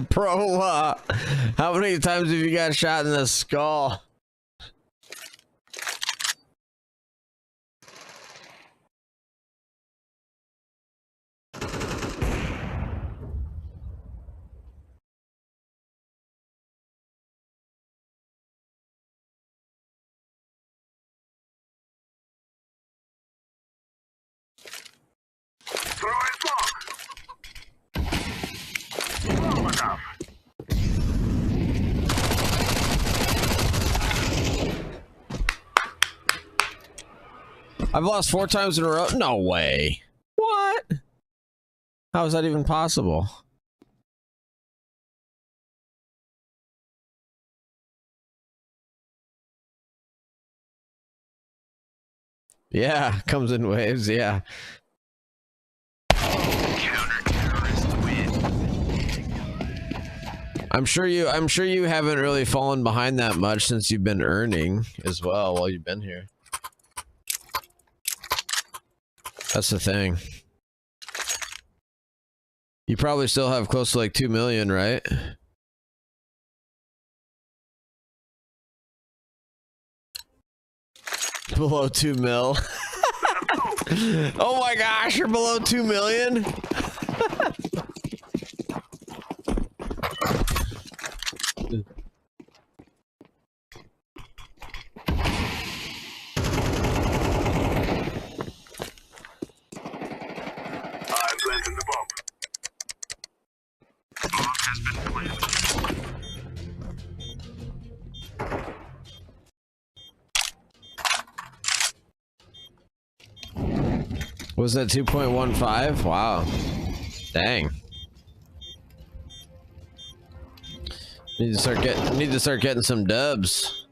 Bro, how many times have you got shot in the skull? enough. I've lost 4 times in a row. No way. What? How is that even possible? Yeah, comes in waves, yeah. I'm sure you haven't really fallen behind that much since you've been earning as well while you've been here. That's the thing. You probably still have close to like 2 million, right? Below 2 mil. Oh my gosh, you're below 2 million? I'm planting the bomb. Bomb has been planted. Was that 2.15? Wow. Dang. Need to start getting some dubs.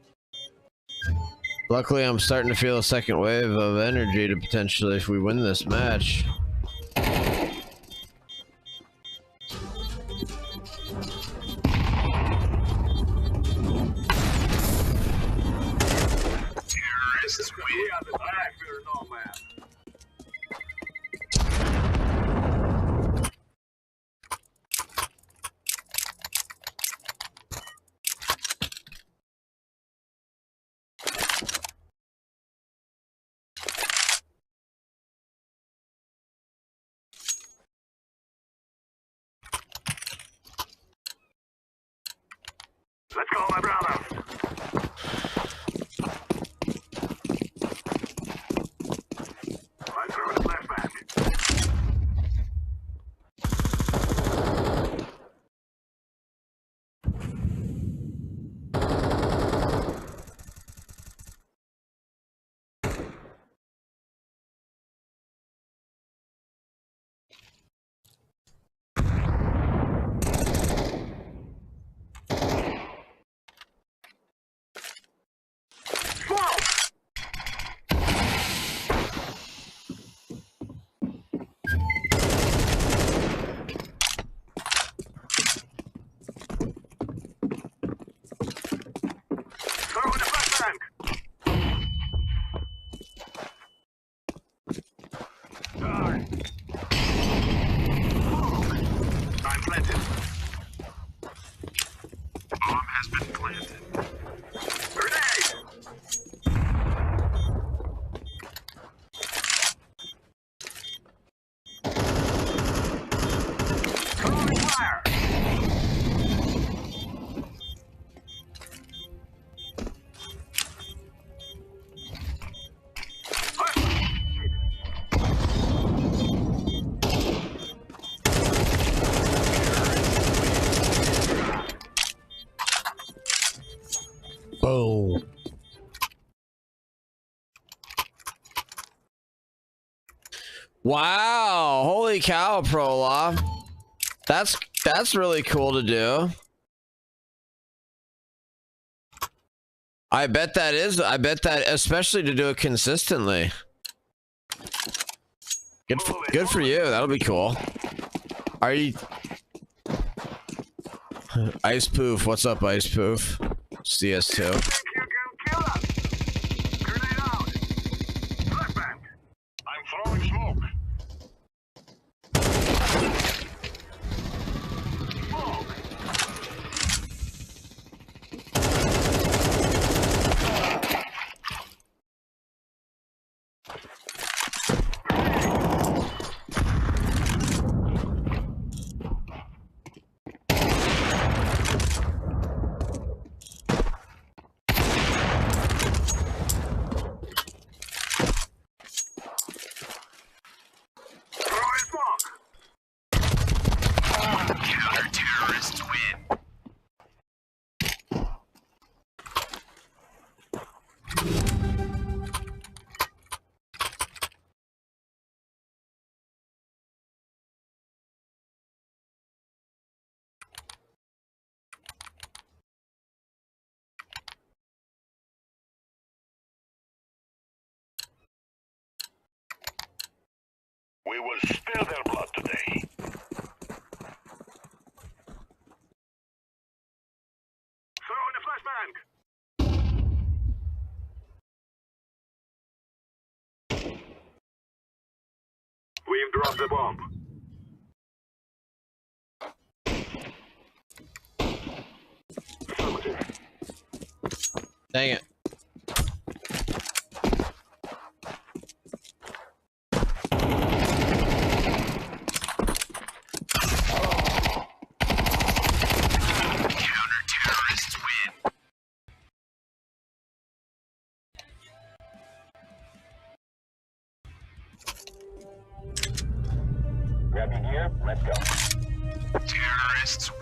Luckily, I'm starting to feel a second wave of energy to potentially, if we win this match. Terrorists, we are the back, we're no man. Let's go, my brother. I throw it left back. Throw in the flashbang. Die. I'm planted. Bomb has been planted. Grenade! Throwing fire! Boom. Wow, holy cow, Prolov. That's really cool to do. I bet that, especially to do it consistently. Good for you. That'll be cool. Are you Ice Poof? What's up, Ice Poof? CS2. I'm throwing smoke. Smoke. We will spill their blood today. Throw in a flashbang. We've dropped the bomb. Dang it. Counter-terrorists win. Grab your gear, let's go. Terrorists win.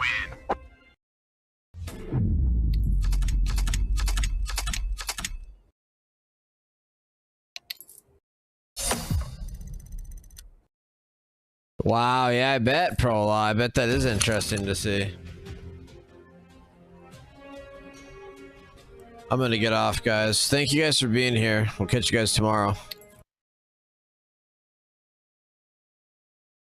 Wow, yeah, I bet, Prola. I bet that is interesting to see. I'm gonna get off, guys. Thank you guys for being here. We'll catch you guys tomorrow.